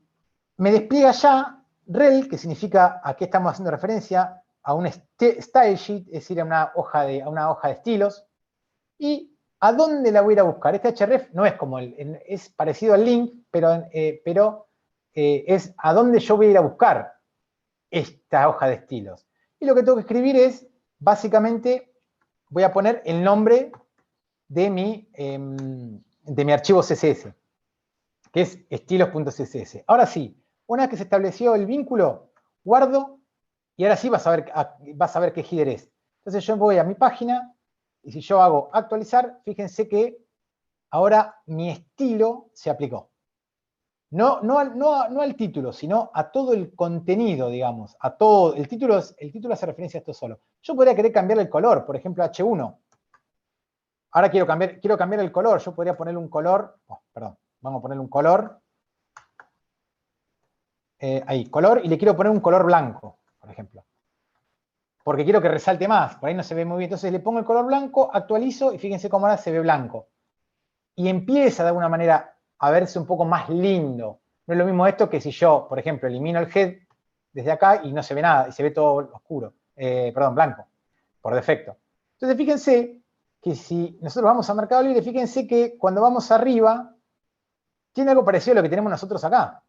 me despliega ya rel, que significa, aquí estamos haciendo referencia a un style sheet, es decir, a una hoja de estilos. ¿Y a dónde la voy a ir a buscar? Este href no es como es parecido al link, pero es a dónde yo voy a ir a buscar esta hoja de estilos. Y lo que tengo que escribir es, básicamente, voy a poner el nombre de mi archivo CSS, que es estilos.css. Ahora sí, una vez que se estableció el vínculo, guardo, y ahora sí vas a ver qué header es. Entonces yo voy a mi página, y si yo hago actualizar, fíjense que ahora mi estilo se aplicó. No al título, sino a todo el contenido, digamos. A todo. El título hace referencia a esto solo. Yo podría querer cambiarle el color, por ejemplo, H1. Ahora quiero cambiar el color. Yo podría ponerle un color. Perdón. Vamos a ponerle un color. Ahí, color. Y le quiero poner un color blanco, por ejemplo. Porque quiero que resalte más. Por ahí no se ve muy bien. Entonces le pongo el color blanco, actualizo y fíjense cómo ahora se ve blanco. Y empieza de alguna manera a verse un poco más lindo. No es lo mismo esto que si yo, por ejemplo, elimino el head desde acá y no se ve nada, y se ve todo oscuro, blanco, por defecto. Entonces, fíjense que si nosotros vamos a Mercado Libre, fíjense que cuando vamos arriba, tiene algo parecido a lo que tenemos nosotros acá.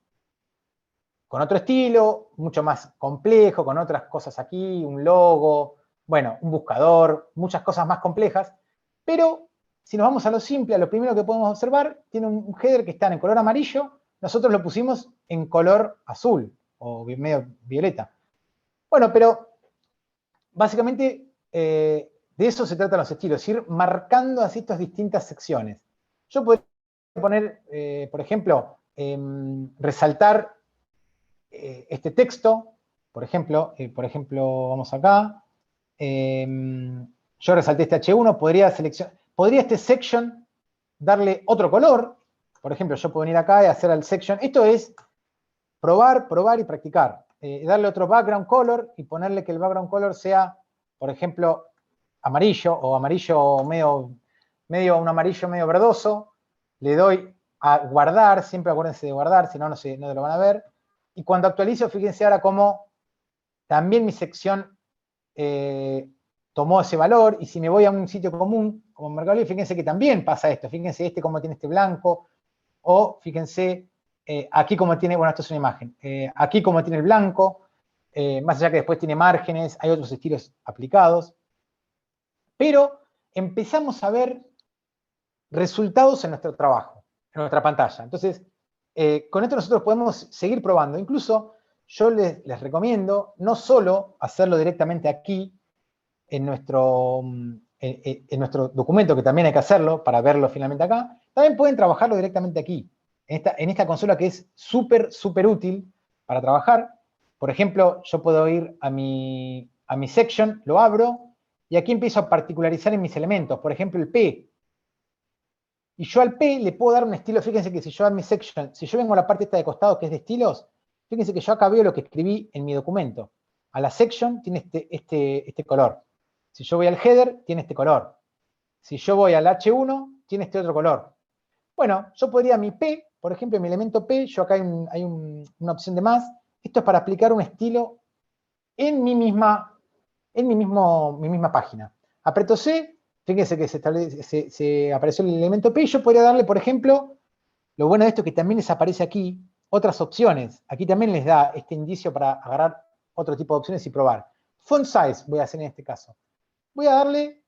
Con otro estilo, mucho más complejo, con otras cosas aquí, un logo, bueno, un buscador, muchas cosas más complejas, pero si nos vamos a lo simple, a lo primero que podemos observar, tiene un header que está en color amarillo, nosotros lo pusimos en color azul o medio violeta. Bueno, pero básicamente de eso se tratan los estilos, ir marcando así estas distintas secciones. Yo podría poner, por ejemplo, resaltar este texto, por ejemplo, vamos acá, yo resalté este H1, podría este section darle otro color, por ejemplo, yo puedo venir acá y hacer al section, esto es probar y practicar, darle otro background color y ponerle que el background color sea, por ejemplo, amarillo o amarillo un amarillo medio verdoso, le doy a guardar, siempre acuérdense de guardar, si no, no lo van a ver, y cuando actualizo, fíjense ahora cómo también mi sección tomó ese valor, y si me voy a un sitio común, como Mercado Libre, fíjense que también pasa esto, fíjense cómo tiene este blanco, o fíjense aquí cómo tiene, bueno, esto es una imagen, aquí cómo tiene el blanco, más allá que después tiene márgenes, hay otros estilos aplicados, pero empezamos a ver resultados en nuestro trabajo, en nuestra pantalla. Entonces, con esto nosotros podemos seguir probando. Incluso yo les recomiendo no solo hacerlo directamente aquí, en nuestro documento, que también hay que hacerlo para verlo finalmente acá, también pueden trabajarlo directamente aquí, en esta consola que es súper, súper útil para trabajar. Por ejemplo, yo puedo ir a mi section, lo abro, y aquí empiezo a particularizar en mis elementos. Por ejemplo, el P. Y yo al P le puedo dar un estilo. Fíjense que si yo a mi section, si yo vengo a la parte esta de costado que es de estilos, fíjense que yo acá veo lo que escribí en mi documento. a la section, tiene este color. Si yo voy al header, tiene este color. Si yo voy al H1, tiene este otro color. Bueno, yo podría mi P, por ejemplo, mi elemento P, yo acá hay una opción de más. Esto es para aplicar un estilo en mi misma página. Aprieto C, fíjense que se apareció el elemento P, y yo podría darle, por ejemplo, lo bueno de esto es que también les aparece aquí otras opciones. Aquí también les da este indicio para agarrar otro tipo de opciones y probar. Font size voy a hacer en este caso. Voy a darle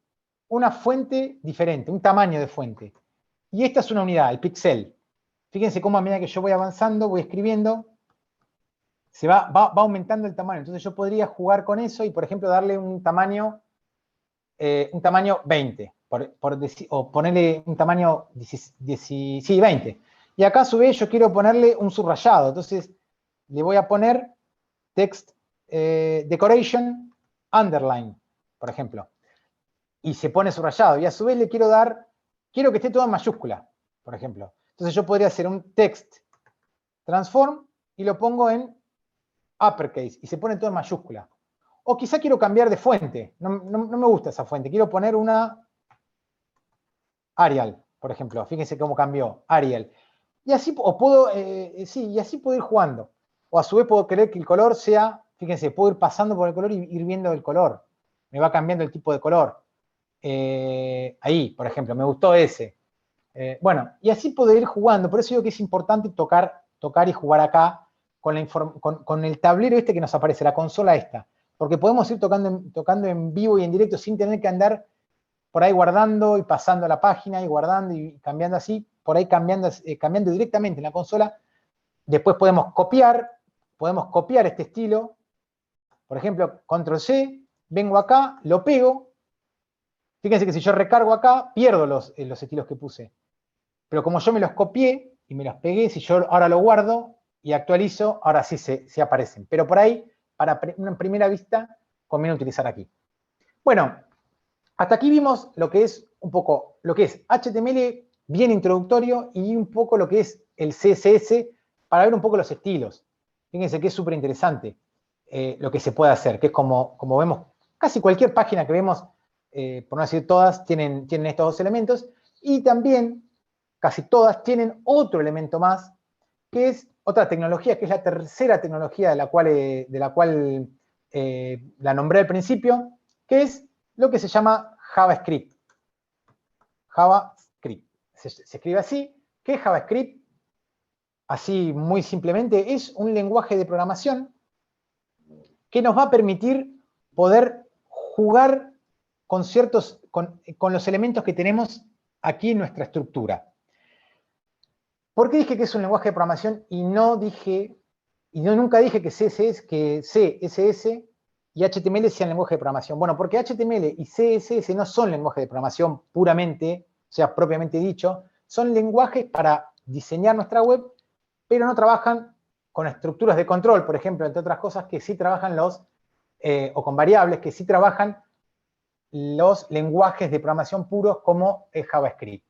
una fuente diferente, un tamaño de fuente. Y esta es una unidad, el píxel. Fíjense cómo a medida que yo voy avanzando, voy escribiendo, se va aumentando el tamaño. Entonces yo podría jugar con eso y, por ejemplo, darle un tamaño 20, o ponerle un tamaño 20. Y acá a su vez yo quiero ponerle un subrayado. Entonces le voy a poner text decoration underline, por ejemplo. Y se pone subrayado. Y a su vez le quiero que esté todo en mayúscula, por ejemplo. Entonces yo podría hacer un text transform y lo pongo en uppercase y se pone todo en mayúscula. O quizá quiero cambiar de fuente. No me gusta esa fuente. Quiero poner una Arial, por ejemplo. Fíjense cómo cambió. Arial. Y así, y así puedo ir jugando. O a su vez puedo querer que el color sea, fíjense, puedo ir pasando por el color y ir viendo el color. Me va cambiando el tipo de color. Ahí, por ejemplo, me gustó ese. Bueno, y así puedo ir jugando. Por eso digo que es importante tocar y jugar acá con el tablero este que nos aparece, la consola esta. Porque podemos ir tocando en vivo y en directo sin tener que andar por ahí guardando y pasando a la página y guardando y cambiando así, por ahí cambiando directamente en la consola. Después podemos copiar este estilo. Por ejemplo, control C, vengo acá, lo pego. Fíjense que si yo recargo acá, pierdo los estilos que puse. Pero como yo me los copié y me los pegué, si yo ahora lo guardo y actualizo, ahora sí se aparecen. Pero por ahí, para una primera vista, conviene utilizar aquí. Bueno, hasta aquí vimos lo que es un poco, lo que es HTML bien introductorio y un poco lo que es el CSS para ver un poco los estilos. Fíjense que es súper interesante lo que se puede hacer, que es como vemos, casi cualquier página que vemos, por no decir todas, tienen estos dos elementos, y también casi todas tienen otro elemento más, que es otra tecnología, que es la tercera tecnología de la cual la nombré al principio, que es lo que se llama JavaScript. JavaScript. Se escribe así. ¿Qué es JavaScript? Así muy simplemente, es un lenguaje de programación que nos va a permitir poder jugar con los elementos que tenemos aquí en nuestra estructura. ¿Por qué dije que es un lenguaje de programación y nunca dije que CSS y HTML sean lenguaje de programación? Bueno, porque HTML y CSS no son lenguajes de programación puramente, o sea, propiamente dicho, son lenguajes para diseñar nuestra web, pero no trabajan con estructuras de control, por ejemplo, entre otras cosas, que sí trabajan o con variables, que sí trabajan los lenguajes de programación puros como es JavaScript.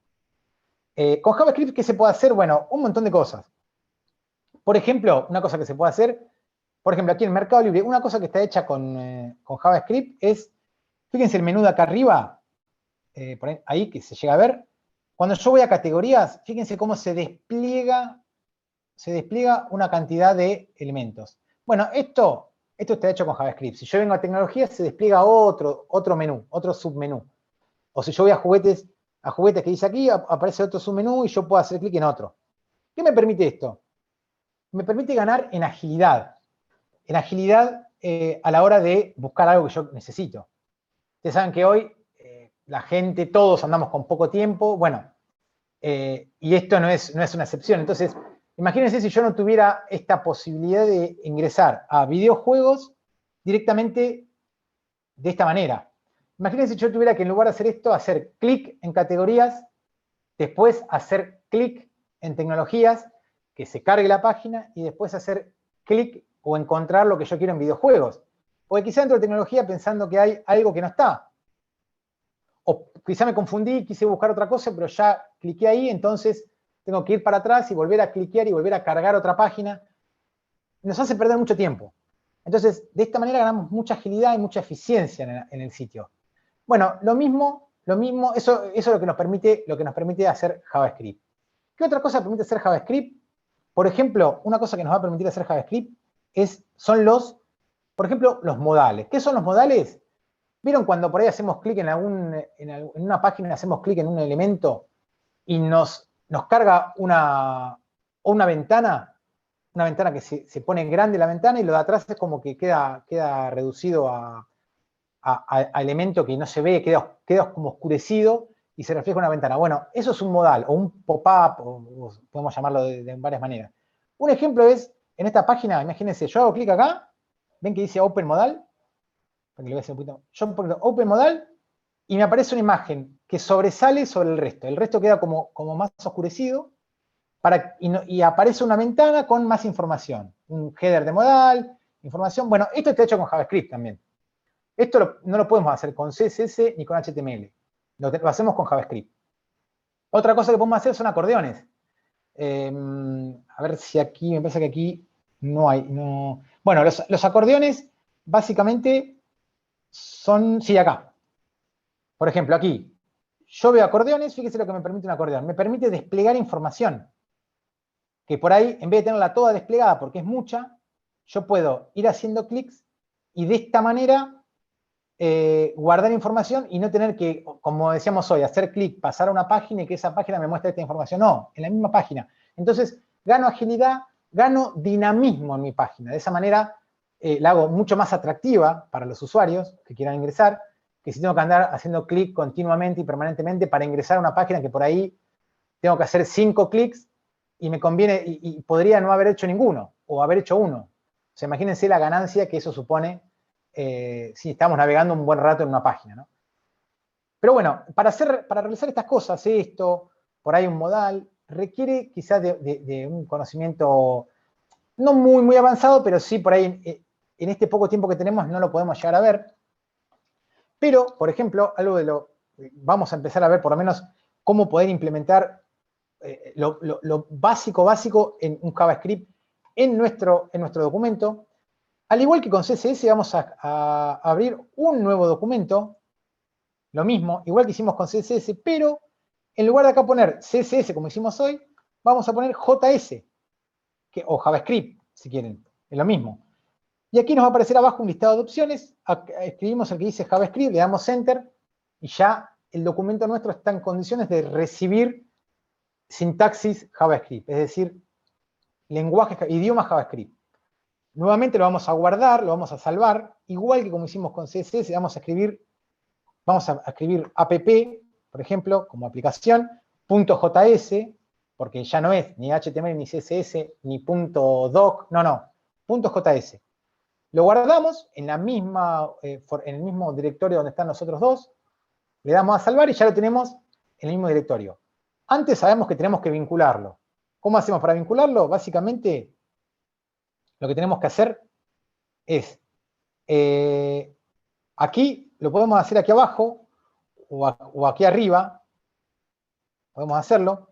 Con JavaScript, ¿qué se puede hacer? Bueno, un montón de cosas. Por ejemplo, una cosa que se puede hacer, por ejemplo, aquí en Mercado Libre, una cosa que está hecha con JavaScript es, fíjense el menú de acá arriba, ahí que se llega a ver, cuando yo voy a categorías, fíjense cómo se despliega una cantidad de elementos. Bueno, esto está hecho con JavaScript. Si yo vengo a tecnología, se despliega otro menú, otro submenú. O si yo voy a juguetes que dice aquí, aparece otro submenú y yo puedo hacer clic en otro. ¿Qué me permite esto? Me permite ganar en agilidad. En agilidad a la hora de buscar algo que yo necesito. Ustedes saben que hoy la gente, todos andamos con poco tiempo, bueno, y esto no es una excepción. Entonces, imagínense si yo no tuviera esta posibilidad de ingresar a videojuegos directamente de esta manera. Imagínense si yo tuviera que en lugar de hacer esto, hacer clic en categorías, después hacer clic en tecnologías, que se cargue la página y después hacer clic o encontrar lo que yo quiero en videojuegos. Porque quizá entro en tecnología pensando que hay algo que no está. O quizá me confundí, quise buscar otra cosa, pero ya cliqué ahí, entonces tengo que ir para atrás y volver a cliquear y volver a cargar otra página. Nos hace perder mucho tiempo. Entonces, de esta manera ganamos mucha agilidad y mucha eficiencia en el sitio. Bueno, lo mismo, eso es lo que nos permite hacer JavaScript. ¿Qué otra cosa permite hacer JavaScript? Por ejemplo, una cosa que nos va a permitir hacer JavaScript son por ejemplo, los modales. ¿Qué son los modales? ¿Vieron cuando por ahí hacemos clic en una página, hacemos clic en un elemento y nos carga una ventana que se pone grande la ventana y lo de atrás es como que queda reducido a elemento que no se ve, queda como oscurecido y se refleja una ventana. Bueno, eso es un modal o un pop-up, o podemos llamarlo de varias maneras. Un ejemplo es, en esta página, imagínense, yo hago clic acá, ven que dice Open Modal, yo pongo Open Modal y me aparece una imagen que sobresale sobre el resto. El resto queda como más oscurecido y aparece una ventana con más información. Un header de modal, información. Bueno, esto está hecho con JavaScript también. Esto no lo podemos hacer con CSS ni con HTML. Lo hacemos con JavaScript. Otra cosa que podemos hacer son acordeones. A ver si aquí, me parece que aquí no hay. Bueno, los acordeones básicamente son, sí, acá. Por ejemplo, aquí. Yo veo acordeones, fíjese lo que me permite un acordeón. Me permite desplegar información. Que por ahí, en vez de tenerla toda desplegada porque es mucha, yo puedo ir haciendo clics y de esta manera guardar información y no tener que, como decíamos hoy, hacer clic, pasar a una página y que esa página me muestre esta información. No, en la misma página. Entonces, gano agilidad, gano dinamismo en mi página. De esa manera, la hago mucho más atractiva para los usuarios que quieran ingresar, que si tengo que andar haciendo clic continuamente y permanentemente para ingresar a una página que por ahí tengo que hacer 5 clics y me conviene, y podría no haber hecho ninguno, o haber hecho uno. O sea, imagínense la ganancia que eso supone si estamos navegando un buen rato en una página, ¿no? Pero bueno, para realizar estas cosas, esto, por ahí un modal, requiere quizás de un conocimiento no muy avanzado, pero sí por ahí en este poco tiempo que tenemos no lo podemos llegar a ver. Pero, por ejemplo, vamos a empezar a ver por lo menos cómo poder implementar lo básico en un JavaScript en nuestro documento. Al igual que con CSS vamos a abrir un nuevo documento, lo mismo, igual que hicimos con CSS, pero en lugar de acá poner CSS como hicimos hoy, vamos a poner JS, o JavaScript, si quieren, es lo mismo. Y aquí nos va a aparecer abajo un listado de opciones, escribimos el que dice JavaScript, le damos Enter, y ya el documento nuestro está en condiciones de recibir sintaxis JavaScript, es decir, idioma JavaScript. Nuevamente lo vamos a guardar, lo vamos a salvar, igual que como hicimos con CSS, vamos a escribir app, por ejemplo, como aplicación, .js, porque ya no es ni HTML, ni CSS, ni .doc, no, .js. Lo guardamos en el mismo directorio donde están los otros dos, le damos a salvar y ya lo tenemos en el mismo directorio. Antes sabemos que tenemos que vincularlo. ¿Cómo hacemos para vincularlo? Básicamente, lo que tenemos que hacer es, aquí, lo podemos hacer aquí abajo, o aquí arriba, podemos hacerlo.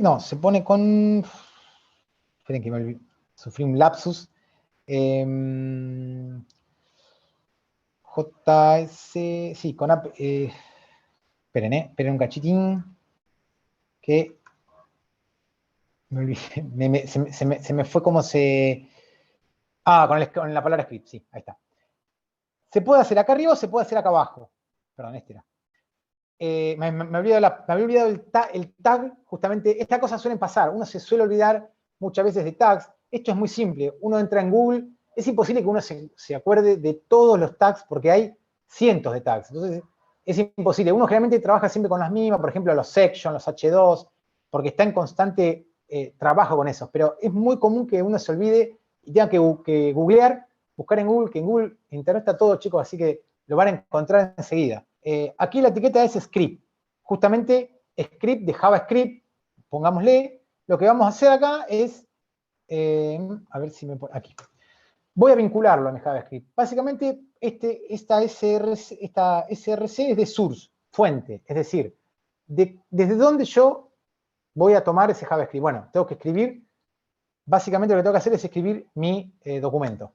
No, se pone con... Esperen que sufrí un lapsus. JS, sí, con app... esperen un cachitín, que me olvidé, se me fue como se... Ah, con la palabra script, sí, ahí está. Se puede hacer acá arriba o se puede hacer acá abajo. Perdón, este era. Me había olvidado el tag, justamente, estas cosas suelen pasar, uno se suele olvidar muchas veces de tags, esto es muy simple, uno entra en Google, es imposible que uno se acuerde de todos los tags porque hay cientos de tags, entonces es imposible, uno generalmente trabaja siempre con las mismas, por ejemplo los section, los H2, porque está en constante trabajo con esos, pero es muy común que uno se olvide y tenga que googlear, buscar en Google, que en Google, Internet está todo, chicos, así que lo van a encontrar enseguida. Aquí la etiqueta es script, justamente script de JavaScript, pongámosle. Lo que vamos a hacer acá es, a ver si me pone, aquí. Voy a vincularlo en JavaScript. Básicamente, esta src es de source, fuente, es decir, desde dónde yo voy a tomar ese JavaScript. Bueno, tengo que escribir básicamente lo que tengo que hacer es escribir mi documento.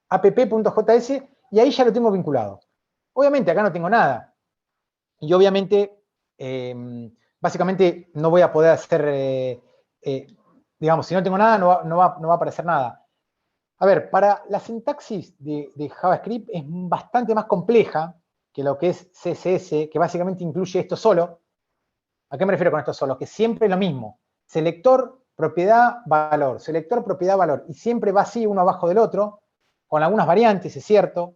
app.js, y ahí ya lo tengo vinculado. Obviamente acá no tengo nada. Y obviamente, básicamente no voy a poder hacer, digamos, si no tengo nada, no va a aparecer nada. A ver, para la sintaxis de JavaScript es bastante más compleja que lo que es CSS, que básicamente incluye esto solo. ¿A qué me refiero con esto solo? Que siempre es lo mismo. Selector, propiedad, valor. Selector, propiedad, valor. Y siempre va así, uno abajo del otro, con algunas variantes, es cierto,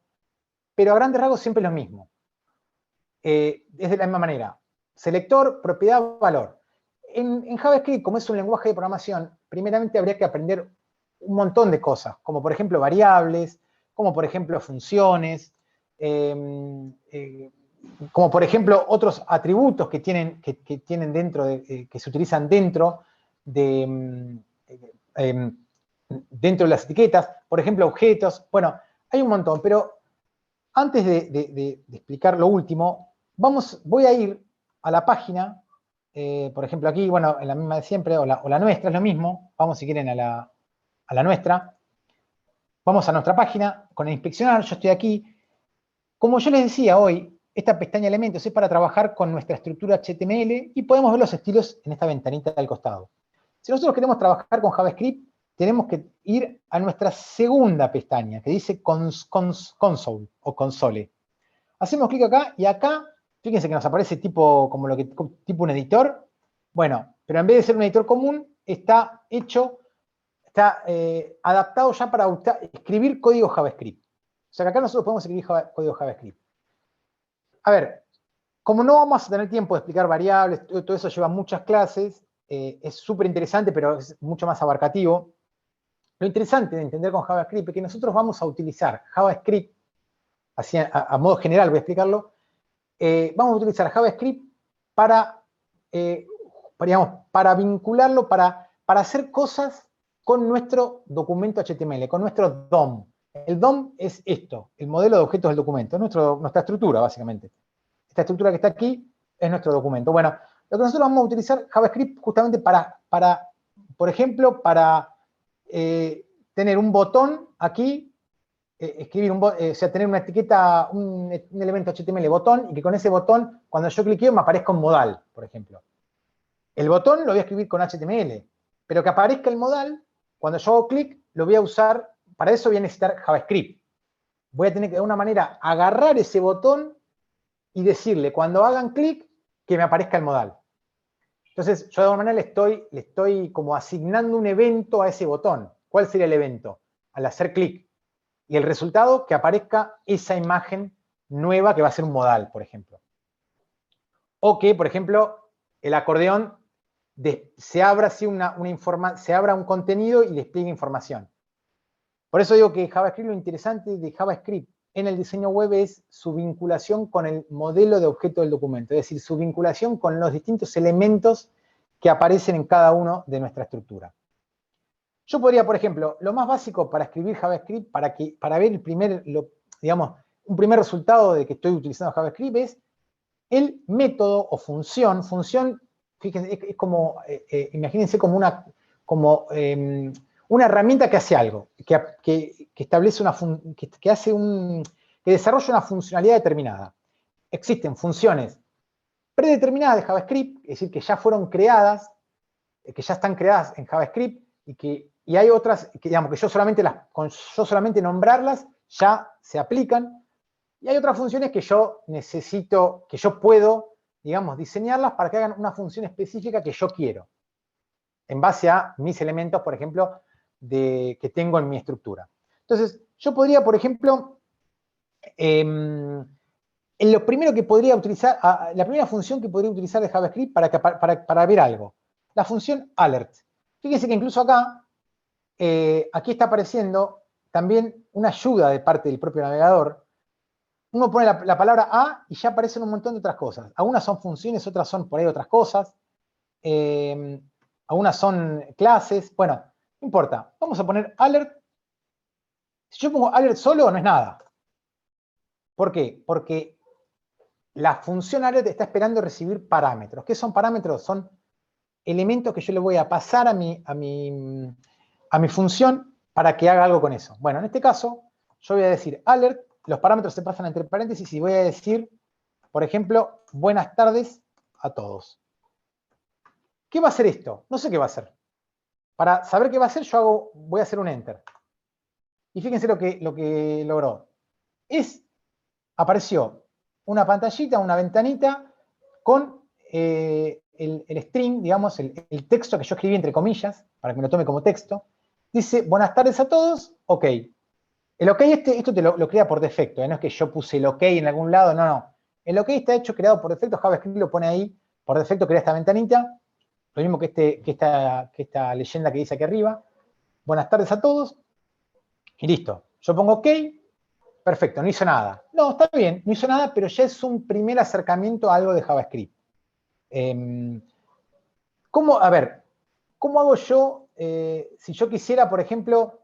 pero a grandes rasgos siempre es lo mismo. Es de la misma manera. Selector, propiedad, valor. En JavaScript, como es un lenguaje de programación, primeramente habría que aprender un montón de cosas, como por ejemplo variables, como por ejemplo funciones, como por ejemplo otros atributos que tienen dentro, que se utilizan dentro dentro de las etiquetas, por ejemplo objetos. Bueno, hay un montón, pero antes de explicar lo último, voy a ir a la página, por ejemplo aquí, bueno, en la misma de siempre, o la nuestra, es lo mismo. Vamos, si quieren, a la nuestra. Vamos a nuestra página, con el inspeccionar, yo estoy aquí. Como yo les decía hoy, esta pestaña elementos es para trabajar con nuestra estructura HTML y podemos ver los estilos en esta ventanita al costado. Si nosotros queremos trabajar con JavaScript, tenemos que ir a nuestra segunda pestaña, que dice Console o Console. Hacemos clic acá y acá, fíjense que nos aparece tipo un editor. Bueno, pero en vez de ser un editor común, está adaptado ya para escribir código JavaScript. O sea que acá nosotros podemos escribir código JavaScript. A ver, como no vamos a tener tiempo de explicar variables, todo eso lleva muchas clases, es súper interesante, pero es mucho más abarcativo. Lo interesante de entender con JavaScript es que nosotros vamos a utilizar JavaScript, así a modo general voy a explicarlo, vamos a utilizar JavaScript para vincularlo, para hacer cosas con nuestro documento HTML, con nuestro DOM. El DOM es esto, el modelo de objetos del documento, es nuestra estructura, básicamente. Esta estructura que está aquí es nuestro documento. Bueno, lo que nosotros vamos a utilizar JavaScript justamente por ejemplo, para tener un botón aquí, tener una etiqueta, un elemento HTML botón, y que con ese botón, cuando yo cliqueo, me aparezca un modal, por ejemplo. El botón lo voy a escribir con HTML, pero que aparezca el modal, cuando yo hago clic, lo voy a usar, para eso voy a necesitar JavaScript. Voy a tener que de alguna manera agarrar ese botón y decirle cuando hagan clic que me aparezca el modal. Entonces, yo de alguna manera le estoy como asignando un evento a ese botón. ¿Cuál sería el evento? Al hacer clic. Y el resultado, que aparezca esa imagen nueva que va a ser un modal, por ejemplo. O que, por ejemplo, el acordeón se abra un contenido y despliegue información. Por eso digo que JavaScript, lo interesante de JavaScript en el diseño web es su vinculación con el modelo de objeto del documento, es decir, su vinculación con los distintos elementos que aparecen en cada uno de nuestra estructura. Yo podría, por ejemplo, lo más básico para escribir JavaScript, para ver un primer resultado de que estoy utilizando JavaScript es el método o función. Función, fíjense, es como, imagínense como una herramienta que hace algo, que establece que desarrolla una funcionalidad determinada. Existen funciones predeterminadas de JavaScript, es decir, que ya fueron creadas, que ya están creadas en JavaScript, y hay otras que, digamos, que yo solamente nombrarlas ya se aplican, y hay otras funciones que yo puedo, digamos, diseñarlas para que hagan una función específica que yo quiero, en base a mis elementos, por ejemplo, que tengo en mi estructura. Entonces, yo podría, por ejemplo, lo primero que podría utilizar, la primera función que podría utilizar de JavaScript para ver algo, la función alert. Fíjense que incluso acá, aquí está apareciendo también una ayuda de parte del propio navegador. Uno pone la palabra a y ya aparecen un montón de otras cosas. Algunas son funciones, otras son por ahí otras cosas. Algunas son clases. Bueno, no importa. Vamos a poner alert. Si yo pongo alert solo, no es nada. ¿Por qué? Porque la función alert está esperando recibir parámetros. ¿Qué son parámetros? Son elementos que yo le voy a pasar a mi a mi función para que haga algo con eso. Bueno, en este caso, yo voy a decir alert, los parámetros se pasan entre paréntesis y voy a decir, por ejemplo, buenas tardes a todos. ¿Qué va a hacer esto? No sé qué va a hacer. Para saber qué va a hacer, voy a hacer un enter. Y fíjense lo que logró. Apareció una pantallita, una ventanita, con el string, digamos, el texto que yo escribí entre comillas, para que me lo tome como texto. Dice, buenas tardes a todos, ok. El ok esto te lo crea por defecto, no es que yo puse el ok en algún lado, no. El ok está creado por defecto, JavaScript lo pone ahí, por defecto crea esta ventanita, lo mismo que esta leyenda que dice aquí arriba. Buenas tardes a todos, y listo. Yo pongo ok, perfecto, no hizo nada. No, está bien, no hizo nada, pero ya es un primer acercamiento a algo de JavaScript. ¿Cómo hago yo, si yo quisiera, por ejemplo,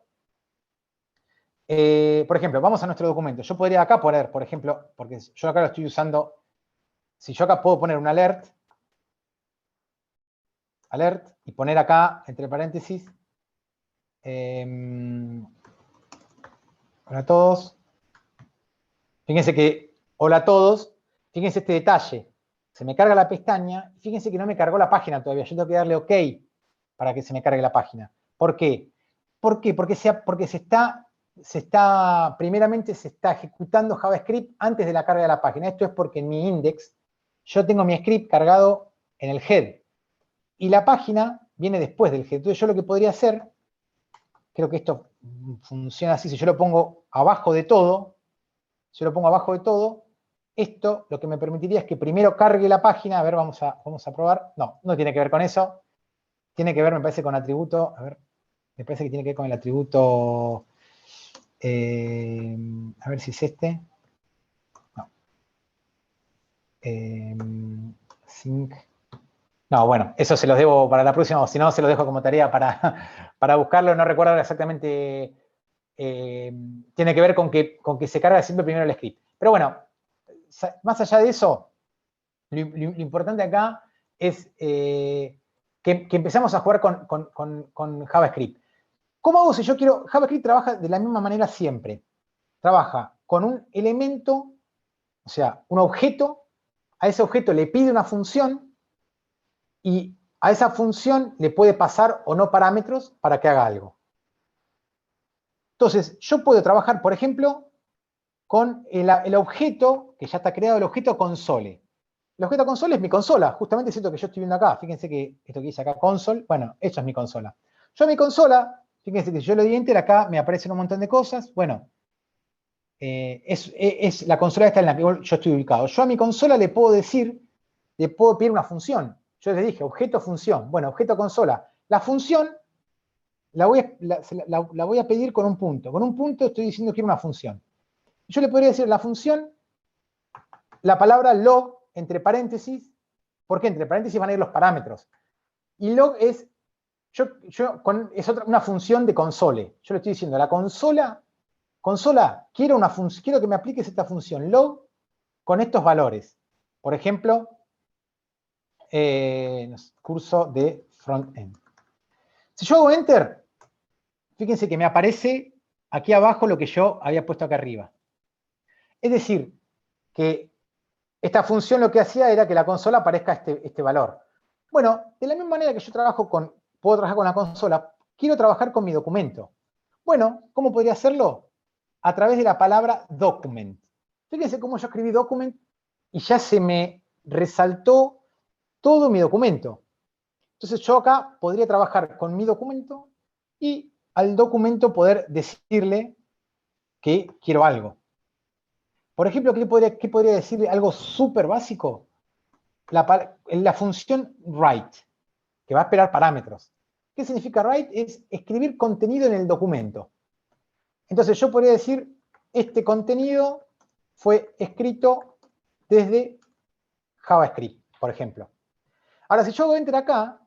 vamos a nuestro documento. Yo podría acá poner, por ejemplo, porque yo acá lo estoy usando, si yo acá puedo poner un alert, y poner acá, entre paréntesis, hola a todos. Fíjense que, hola a todos, fíjense este detalle. Se me carga la pestaña, fíjense que no me cargó la página todavía, yo tengo que darle OK para que se me cargue la página. ¿Por qué? ¿Por qué? Porque primeramente se está ejecutando JavaScript antes de la carga de la página. Esto es porque en mi index yo tengo mi script cargado en el head. Y la página viene después del head. Entonces yo lo que podría hacer, creo que esto funciona así, si yo lo pongo abajo de todo, esto lo que me permitiría es que primero cargue la página. A ver, vamos a probar. No tiene que ver con eso. Tiene que ver, me parece, con atributo. A ver, me parece que tiene que ver con el atributo. A ver si es este. No. Sync. No, bueno, eso se los debo para la próxima, o si no, se los dejo como tarea para buscarlo. No recuerdo exactamente. Tiene que ver con que se carga siempre primero el script. Pero bueno, más allá de eso, lo importante acá es que empezamos a jugar con JavaScript. ¿Cómo hago si yo quiero? JavaScript trabaja de la misma manera siempre. Trabaja con un elemento, o sea, un objeto. A ese objeto le pide una función y a esa función le puede pasar o no parámetros para que haga algo. Entonces, yo puedo trabajar, por ejemplo, con el objeto, que ya está creado, el objeto console. El objeto console es mi consola, justamente es esto que yo estoy viendo acá. Fíjense que esto que dice acá, console, bueno, esto es mi consola. Yo a mi consola, fíjense que si yo le doy enter, acá me aparecen un montón de cosas. Bueno, es la consola esta en la que yo estoy ubicado. Yo a mi consola le puedo pedir una función. Yo les dije, objeto, función. Bueno, objeto, consola. La función la voy a pedir con un punto. Con un punto estoy diciendo que quiero una función. Yo le podría decir la función, la palabra log, entre paréntesis. ¿Por qué? Entre paréntesis van a ir los parámetros. Y log es, una función de console. Yo le estoy diciendo, la consola, quiero que me apliques esta función log con estos valores. Por ejemplo, curso de front-end. Si yo hago enter, fíjense que me aparece aquí abajo lo que yo había puesto acá arriba. Es decir, que esta función lo que hacía era que la consola aparezca este valor. Bueno, de la misma manera que yo puedo trabajar con la consola, quiero trabajar con mi documento. Bueno, ¿cómo podría hacerlo? A través de la palabra document. Fíjense cómo yo escribí document y ya se me resaltó todo mi documento. Entonces yo acá podría trabajar con mi documento y al documento poder decirle que quiero algo. Por ejemplo, ¿qué podría decirle? Algo súper básico. La función write, que va a esperar parámetros. ¿Qué significa write? Es escribir contenido en el documento. Entonces yo podría decir, este contenido fue escrito desde JavaScript, por ejemplo. Ahora, si yo hago enter acá,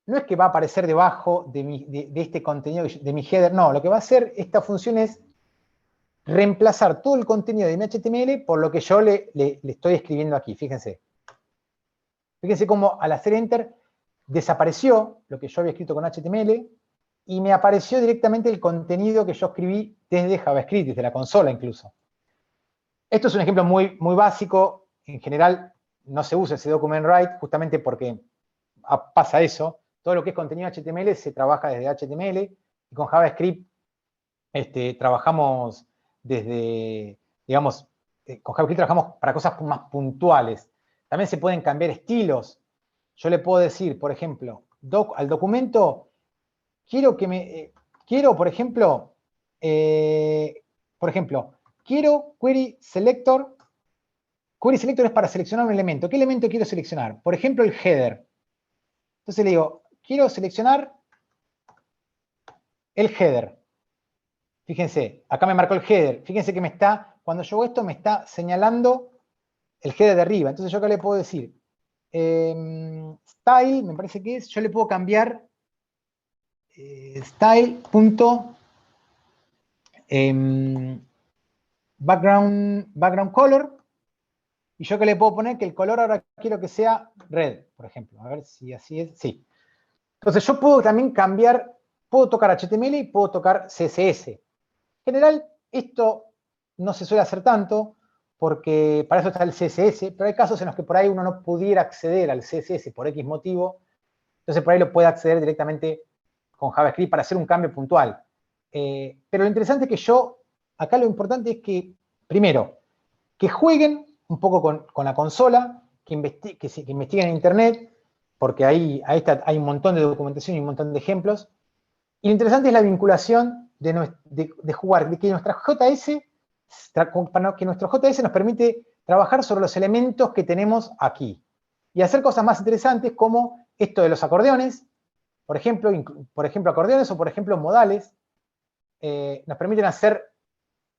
no es que va a aparecer debajo de este contenido, de mi header, no. Lo que va a hacer esta función es reemplazar todo el contenido de mi HTML por lo que yo le estoy escribiendo aquí, fíjense. Fíjense cómo al hacer enter desapareció lo que yo había escrito con HTML y me apareció directamente el contenido que yo escribí desde JavaScript, desde la consola incluso. Esto es un ejemplo muy, muy básico. En general no se usa ese document write justamente porque pasa eso. Todo lo que es contenido HTML se trabaja desde HTML y con JavaScript trabajamos desde, digamos, con JavaScript trabajamos para cosas más puntuales. También se pueden cambiar estilos. Yo le puedo decir, por ejemplo, al documento, quiero, por ejemplo, quiero query selector. Query selector es para seleccionar un elemento. ¿Qué elemento quiero seleccionar? Por ejemplo, el header. Entonces le digo, quiero seleccionar el header. Fíjense, acá me marcó el header. Fíjense que cuando yo hago esto, me está señalando el header de arriba. Entonces yo acá le puedo decir, style, me parece que es, yo le puedo cambiar style. Background color, y yo que le puedo poner que el color ahora quiero que sea red, por ejemplo. A ver si así es. Sí. Entonces yo puedo también cambiar, puedo tocar HTML y puedo tocar CSS. En general, esto no se suele hacer tanto, porque para eso está el CSS, pero hay casos en los que por ahí uno no pudiera acceder al CSS por X motivo, entonces por ahí lo puede acceder directamente con JavaScript para hacer un cambio puntual. Pero lo interesante es que acá lo importante es que, primero, que jueguen un poco con la consola, que investiguen en Internet, porque ahí hay un montón de documentación y un montón de ejemplos. Y lo interesante es la vinculación de jugar, de que que nuestro JS nos permite trabajar sobre los elementos que tenemos aquí. Y hacer cosas más interesantes como esto de los acordeones, por ejemplo acordeones o por ejemplo modales, nos permiten hacer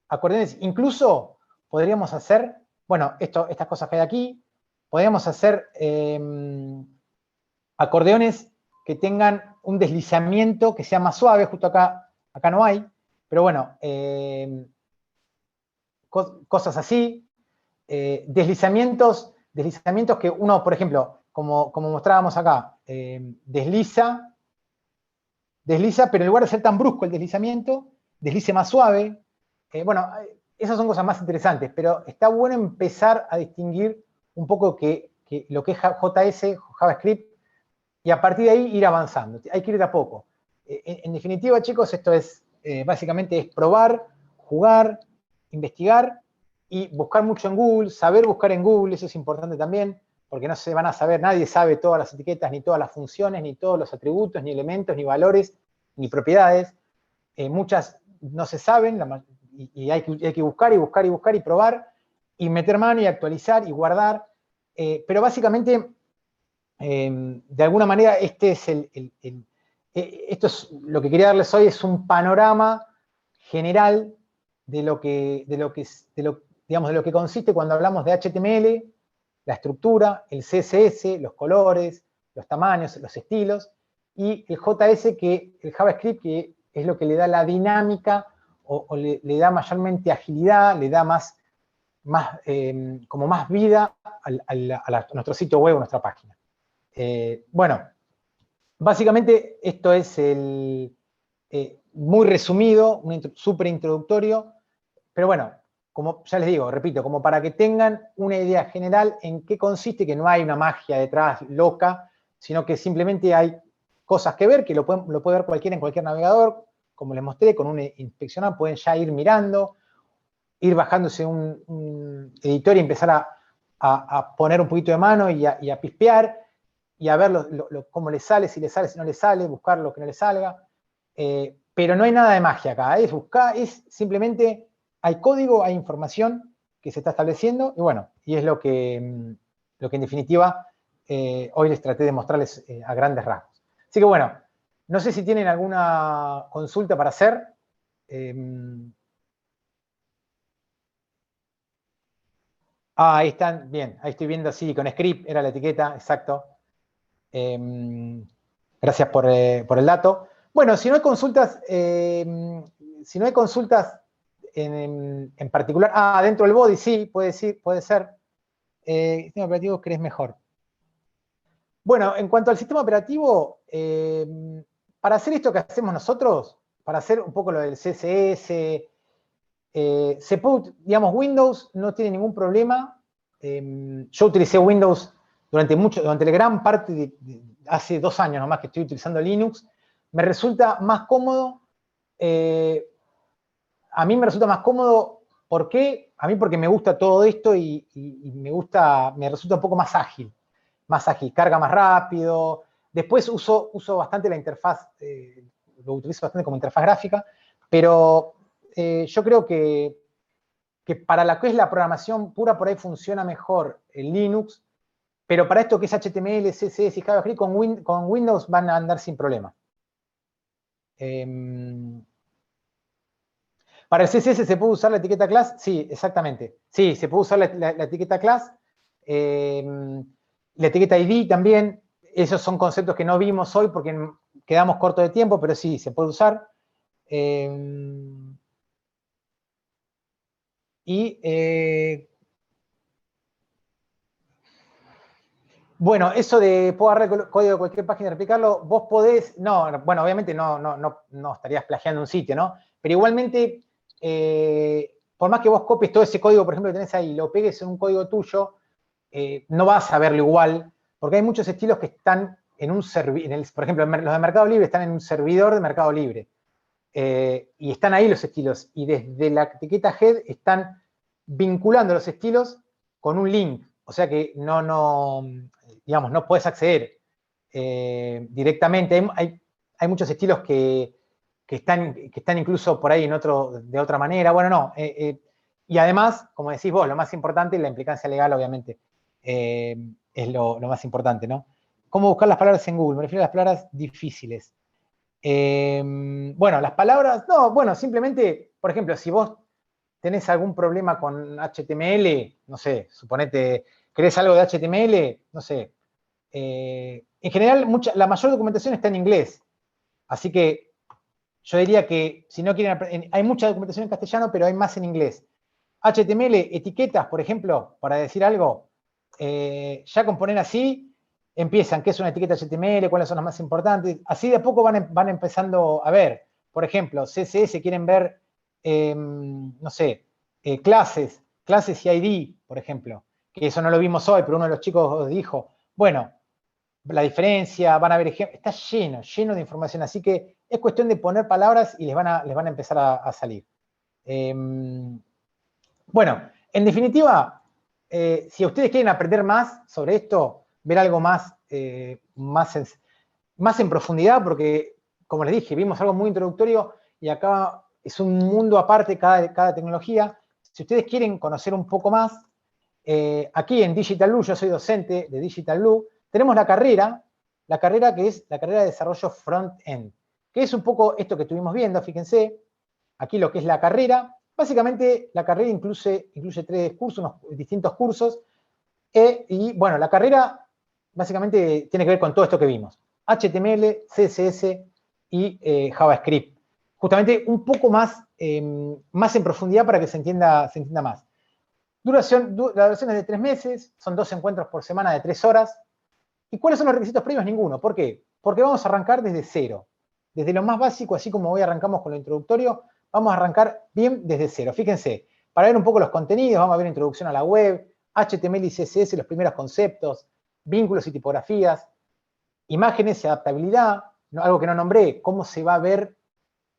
acordeones. Incluso podríamos hacer, bueno, estas cosas que hay aquí, podríamos hacer acordeones que tengan un deslizamiento que sea más suave, justo acá no hay, pero bueno, cosas así, deslizamientos que uno, por ejemplo, como mostrábamos acá, desliza, pero en lugar de ser tan brusco el deslizamiento, deslice más suave. Bueno, esas son cosas más interesantes, pero está bueno empezar a distinguir un poco lo que es JS, JavaScript, y a partir de ahí ir avanzando. Hay que ir de a poco. En definitiva, chicos, esto es básicamente es probar, jugar, investigar y buscar mucho en Google, saber buscar en Google, eso es importante también, porque no se van a saber, nadie sabe todas las etiquetas, ni todas las funciones, ni todos los atributos, ni elementos, ni valores, ni propiedades. Muchas no se saben y hay que buscar y buscar y buscar y probar y meter mano y actualizar y guardar. Pero básicamente, de alguna manera, esto es lo que quería darles hoy, es un panorama general de lo que consiste cuando hablamos de HTML, la estructura, el CSS, los colores, los tamaños, los estilos, y el JS, el JavaScript, que es lo que le da la dinámica o le da mayormente agilidad, le da como más vida a nuestro sitio web o nuestra página. Bueno, básicamente esto es muy resumido, súper introductorio, pero bueno, como ya les digo, repito, como para que tengan una idea general en qué consiste, que no hay una magia detrás loca, sino que simplemente hay cosas que ver, que lo puede ver cualquiera en cualquier navegador, como les mostré, con un inspeccionar pueden ya ir mirando, ir bajándose un editor y empezar a poner un poquito de mano y a pispear, y a ver cómo le sale, si no le sale, buscar lo que no le salga. Pero no hay nada de magia acá, es simplemente, hay código, hay información que se está estableciendo, y bueno, y es lo que en definitiva hoy les traté de mostrarles a grandes rasgos. Así que bueno, no sé si tienen alguna consulta para hacer. Ahí están, bien, ahí estoy viendo, sí, con script era la etiqueta, exacto. Gracias por el dato. Bueno, si no hay consultas, en particular, dentro del body, sí, puede ser. Sistema operativo, ¿crees mejor? Bueno, en cuanto al sistema operativo, para hacer esto que hacemos nosotros, para hacer un poco lo del CSS, se puede, digamos, Windows no tiene ningún problema. Yo utilicé Windows durante la gran parte hace 2 años nomás que estoy utilizando Linux. Me resulta más cómodo. A mí me resulta más cómodo, ¿por qué? A mí porque me gusta todo esto y me resulta un poco más ágil, carga más rápido. Después uso bastante la interfaz, lo utilizo bastante como interfaz gráfica, pero yo creo que para lo que es la programación pura, por ahí funciona mejor el Linux, pero para esto que es HTML, CSS y JavaScript, con Windows van a andar sin problema. Para el CSS se puede usar la etiqueta class, sí, exactamente. Sí, se puede usar la etiqueta class, la etiqueta ID también. Esos son conceptos que no vimos hoy porque quedamos cortos de tiempo, pero sí, se puede usar. Bueno, eso de puedo agarrar el código de cualquier página y replicarlo, vos podés, no, bueno, obviamente no estarías plagiando un sitio, ¿no? Pero igualmente, por más que vos copies todo ese código, por ejemplo, que tenés ahí, y lo pegues en un código tuyo, no vas a verlo igual, porque hay muchos estilos que están en un servidor, por ejemplo, los de Mercado Libre están en un servidor de Mercado Libre, y están ahí los estilos, y desde la etiqueta head están vinculando los estilos con un link, o sea que digamos, no puedes acceder directamente. Hay muchos estilos que están incluso por ahí de otra manera. Bueno, no. Y además, como decís vos, lo más importante, la implicancia legal, obviamente, es lo más importante, ¿no? ¿Cómo buscar las palabras en Google? Me refiero a las palabras difíciles. Bueno, las palabras, no, bueno, simplemente, por ejemplo, si vos tenés algún problema con HTML, no sé, suponete, querés algo de HTML, no sé. En general, la mayor documentación está en inglés. Así que yo diría que si no quieren, hay mucha documentación en castellano, pero hay más en inglés. HTML, etiquetas, por ejemplo, para decir algo, ya con poner así, empiezan qué es una etiqueta HTML, cuáles son las más importantes. Así de a poco van empezando a ver. Por ejemplo, CSS quieren ver, no sé, clases y ID, por ejemplo. Que eso no lo vimos hoy, pero uno de los chicos dijo, bueno, la diferencia, van a ver ejemplos, está lleno de información, así que es cuestión de poner palabras y les van a empezar a salir. Bueno, en definitiva, si ustedes quieren aprender más sobre esto, ver algo más en profundidad, porque, como les dije, vimos algo muy introductorio y acá es un mundo aparte cada tecnología. Si ustedes quieren conocer un poco más, aquí en Digital Blue, yo soy docente de Digital Blue, tenemos la carrera que es la carrera de desarrollo front-end, que es un poco esto que estuvimos viendo, fíjense, aquí lo que es la carrera. Básicamente, la carrera incluye 3 cursos, unos distintos cursos, y bueno, la carrera básicamente tiene que ver con todo esto que vimos. HTML, CSS y JavaScript. Justamente un poco más en profundidad para que se entienda más. La duración es de 3 meses, son 2 encuentros por semana de 3 horas. ¿Y cuáles son los requisitos previos? Ninguno. ¿Por qué? Porque vamos a arrancar desde cero. Desde lo más básico, así como hoy arrancamos con lo introductorio, vamos a arrancar bien desde cero. Fíjense, para ver un poco los contenidos, vamos a ver introducción a la web, HTML y CSS, los primeros conceptos, vínculos y tipografías, imágenes y adaptabilidad, algo que no nombré, cómo se va a ver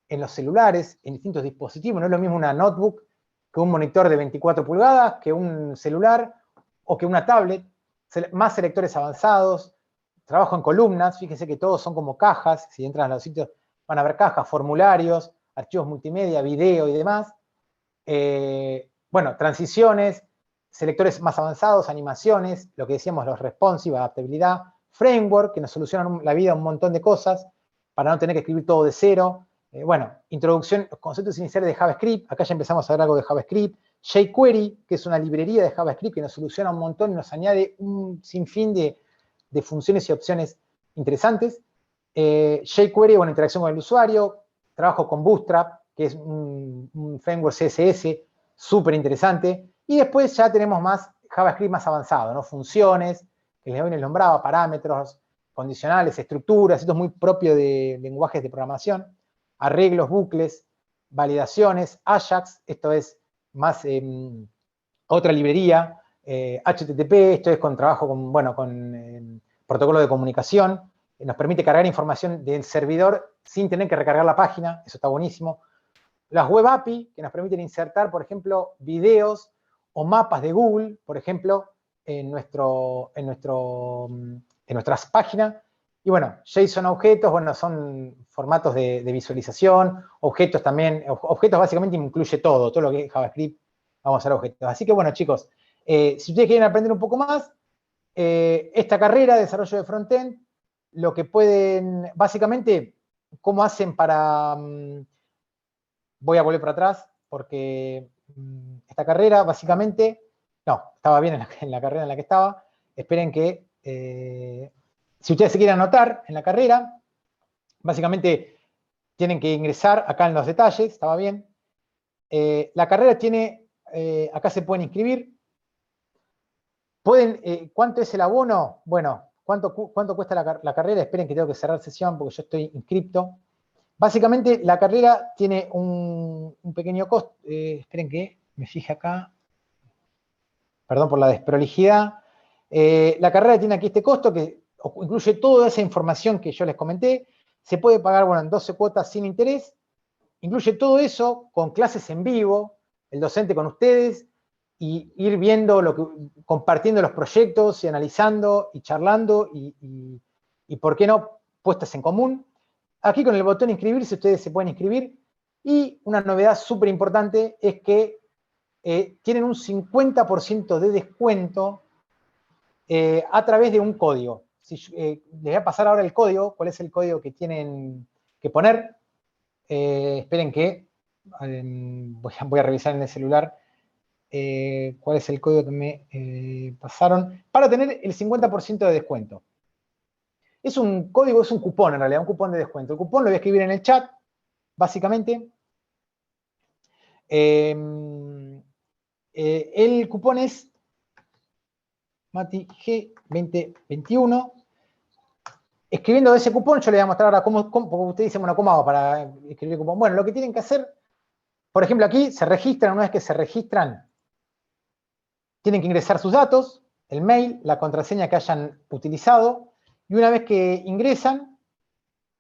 en los celulares, en distintos dispositivos. No es lo mismo una notebook que un monitor de 24 pulgadas, que un celular o que una tablet, más selectores avanzados, trabajo en columnas, fíjense que todos son como cajas, si entran a los sitios van a ver cajas, formularios, archivos multimedia, video y demás. Bueno, transiciones, selectores más avanzados, animaciones, lo que decíamos, los responsive, adaptabilidad, framework, que nos solucionan la vida un montón de cosas, para no tener que escribir todo de cero. Bueno, introducción, los conceptos iniciales de JavaScript, acá ya empezamos a ver algo de JavaScript, jQuery, que es una librería de JavaScript que nos soluciona un montón y nos añade un sinfín de funciones y opciones interesantes. jQuery, bueno, interacción con el usuario, trabajo con Bootstrap, que es un framework CSS súper interesante, y después ya tenemos más JavaScript más avanzado, ¿no? Funciones, que les nombraba, parámetros, condicionales, estructuras, esto es muy propio de lenguajes de programación, arreglos, bucles, validaciones, Ajax, esto es más otra librería, HTTP, esto es con trabajo con protocolo de comunicación, nos permite cargar información del servidor sin tener que recargar la página, eso está buenísimo. Las Web API, que nos permiten insertar, por ejemplo, videos o mapas de Google, por ejemplo, en nuestras páginas. Y bueno, JSON objetos, bueno, son formatos de visualización, objetos también, objetos básicamente incluye todo lo que es JavaScript, vamos a hacer objetos. Así que bueno, chicos, si ustedes quieren aprender un poco más, esta carrera de desarrollo de frontend, lo que pueden, básicamente, cómo hacen para... voy a volver para atrás, porque esta carrera, básicamente, no, estaba bien en la carrera en la que estaba. Esperen que, si ustedes se quieren anotar en la carrera, básicamente tienen que ingresar acá en los detalles, estaba bien. La carrera tiene, acá se pueden inscribir. ¿Cuánto es el abono? Bueno, ¿cuánto cuesta la carrera? Esperen que tengo que cerrar sesión porque yo estoy inscripto. Básicamente, la carrera tiene un pequeño costo. Esperen que me fije acá. Perdón por la desprolijidad. La carrera tiene aquí este costo que incluye toda esa información que yo les comenté. Se puede pagar, bueno, en 12 cuotas sin interés. Incluye todo eso con clases en vivo, el docente con ustedes, y ir viendo, compartiendo los proyectos y analizando y charlando y ¿por qué no? Puestas en común. Aquí con el botón inscribirse ustedes se pueden inscribir y una novedad súper importante es que tienen un 50% de descuento a través de un código. Les voy a pasar ahora el código, cuál es el código que tienen que poner. Esperen que voy a revisar en el celular cuál es el código que me pasaron para tener el 50% de descuento. Es un código, es un cupón en realidad, un cupón de descuento. El cupón lo voy a escribir en el chat, básicamente. El cupón es Mati G2021. Escribiendo ese cupón, yo les voy a mostrar ahora porque ustedes dicen, bueno, ¿cómo hago para escribir el cupón? Bueno, lo que tienen que hacer, por ejemplo, aquí se registran, una vez que se registran, tienen que ingresar sus datos, el mail, la contraseña que hayan utilizado, y una vez que ingresan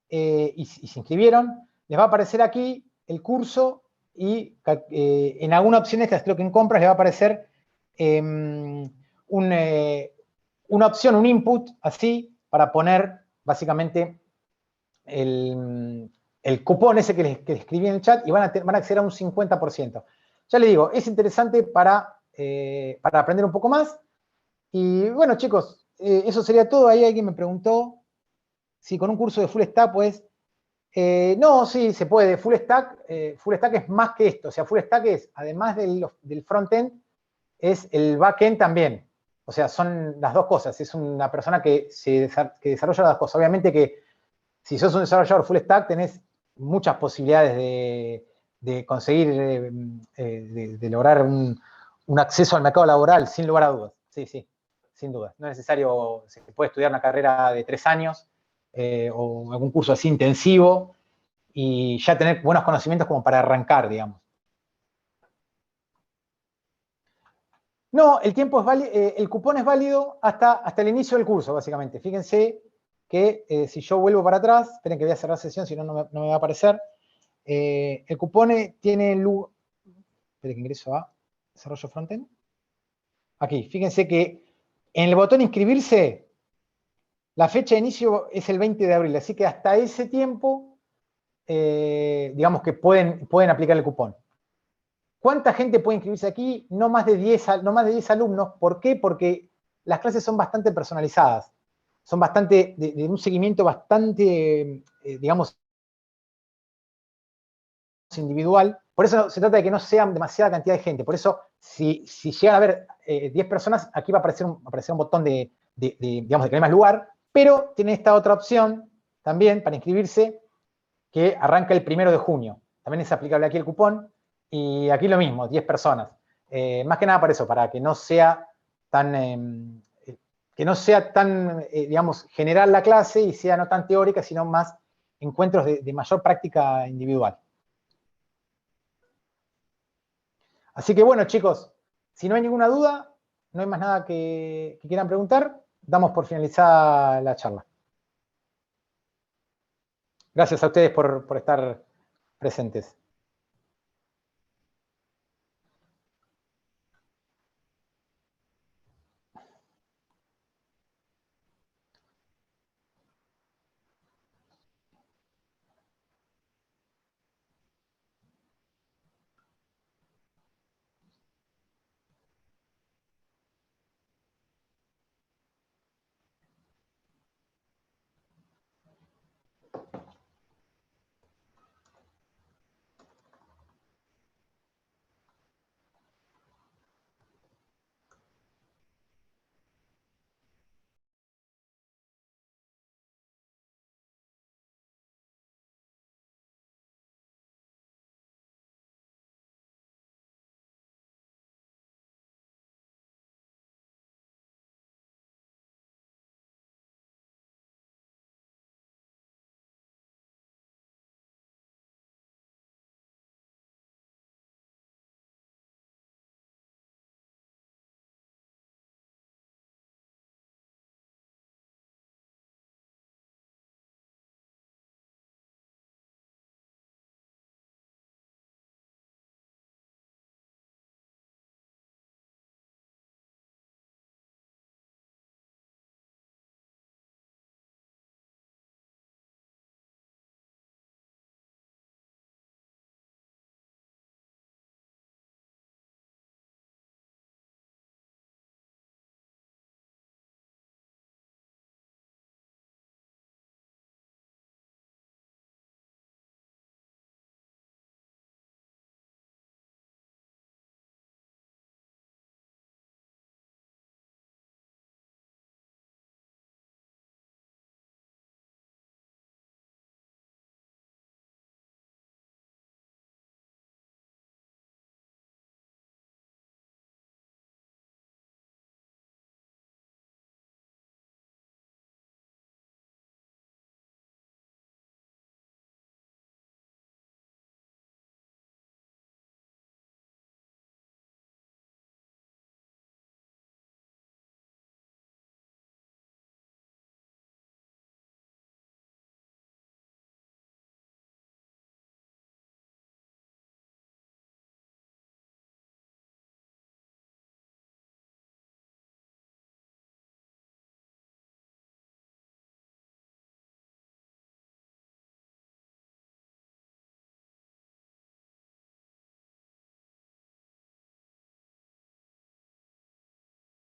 y se inscribieron, les va a aparecer aquí el curso y en alguna opción esta, creo que en compras, les va a aparecer una opción, un input, así, para poner básicamente el cupón ese que les escribí en el chat y van a acceder a un 50%. Ya les digo, es interesante para aprender un poco más. Y bueno, chicos, eso sería todo. Ahí alguien me preguntó si con un curso de Full Stack, pues, no, sí, se puede. Full Stack es más que esto. O sea, Full Stack es, además del frontend, es el backend también. O sea, son las dos cosas. Es una persona que desarrolla las dos cosas. Obviamente que si sos un desarrollador Full Stack, tenés muchas posibilidades de conseguir, de lograr un acceso al mercado laboral, sin lugar a dudas. Sí, sí, sin duda. No es necesario, se puede estudiar una carrera de 3 años o algún curso así intensivo y ya tener buenos conocimientos como para arrancar, digamos. No, el tiempo es válido, el cupón es válido hasta el inicio del curso, básicamente. Fíjense que si yo vuelvo para atrás, esperen que voy a cerrar sesión, si no, no me va a aparecer. El cupón tiene lugar. Esperen que ingreso a desarrollo frontend. Aquí, fíjense que en el botón inscribirse, la fecha de inicio es el 20 de abril, así que hasta ese tiempo, digamos que pueden aplicar el cupón. ¿Cuánta gente puede inscribirse aquí? No más de 10 alumnos. ¿Por qué? Porque las clases son bastante personalizadas. Son bastante, de un seguimiento bastante, digamos, individual. Por eso se trata de que no sean demasiada cantidad de gente. Por eso, si llegan a haber 10 personas, aquí va a aparecer un botón digamos, de que no hay más lugar, pero tiene esta otra opción también para inscribirse que arranca el 1 de junio. También es aplicable aquí el cupón. Y aquí lo mismo, 10 personas. Más que nada para eso, para que no sea tan, que no sea tan, digamos, general la clase y sea no tan teórica, sino más encuentros de mayor práctica individual. Así que bueno, chicos, si no hay ninguna duda, no hay más nada que quieran preguntar, damos por finalizada la charla. Gracias a ustedes por estar presentes.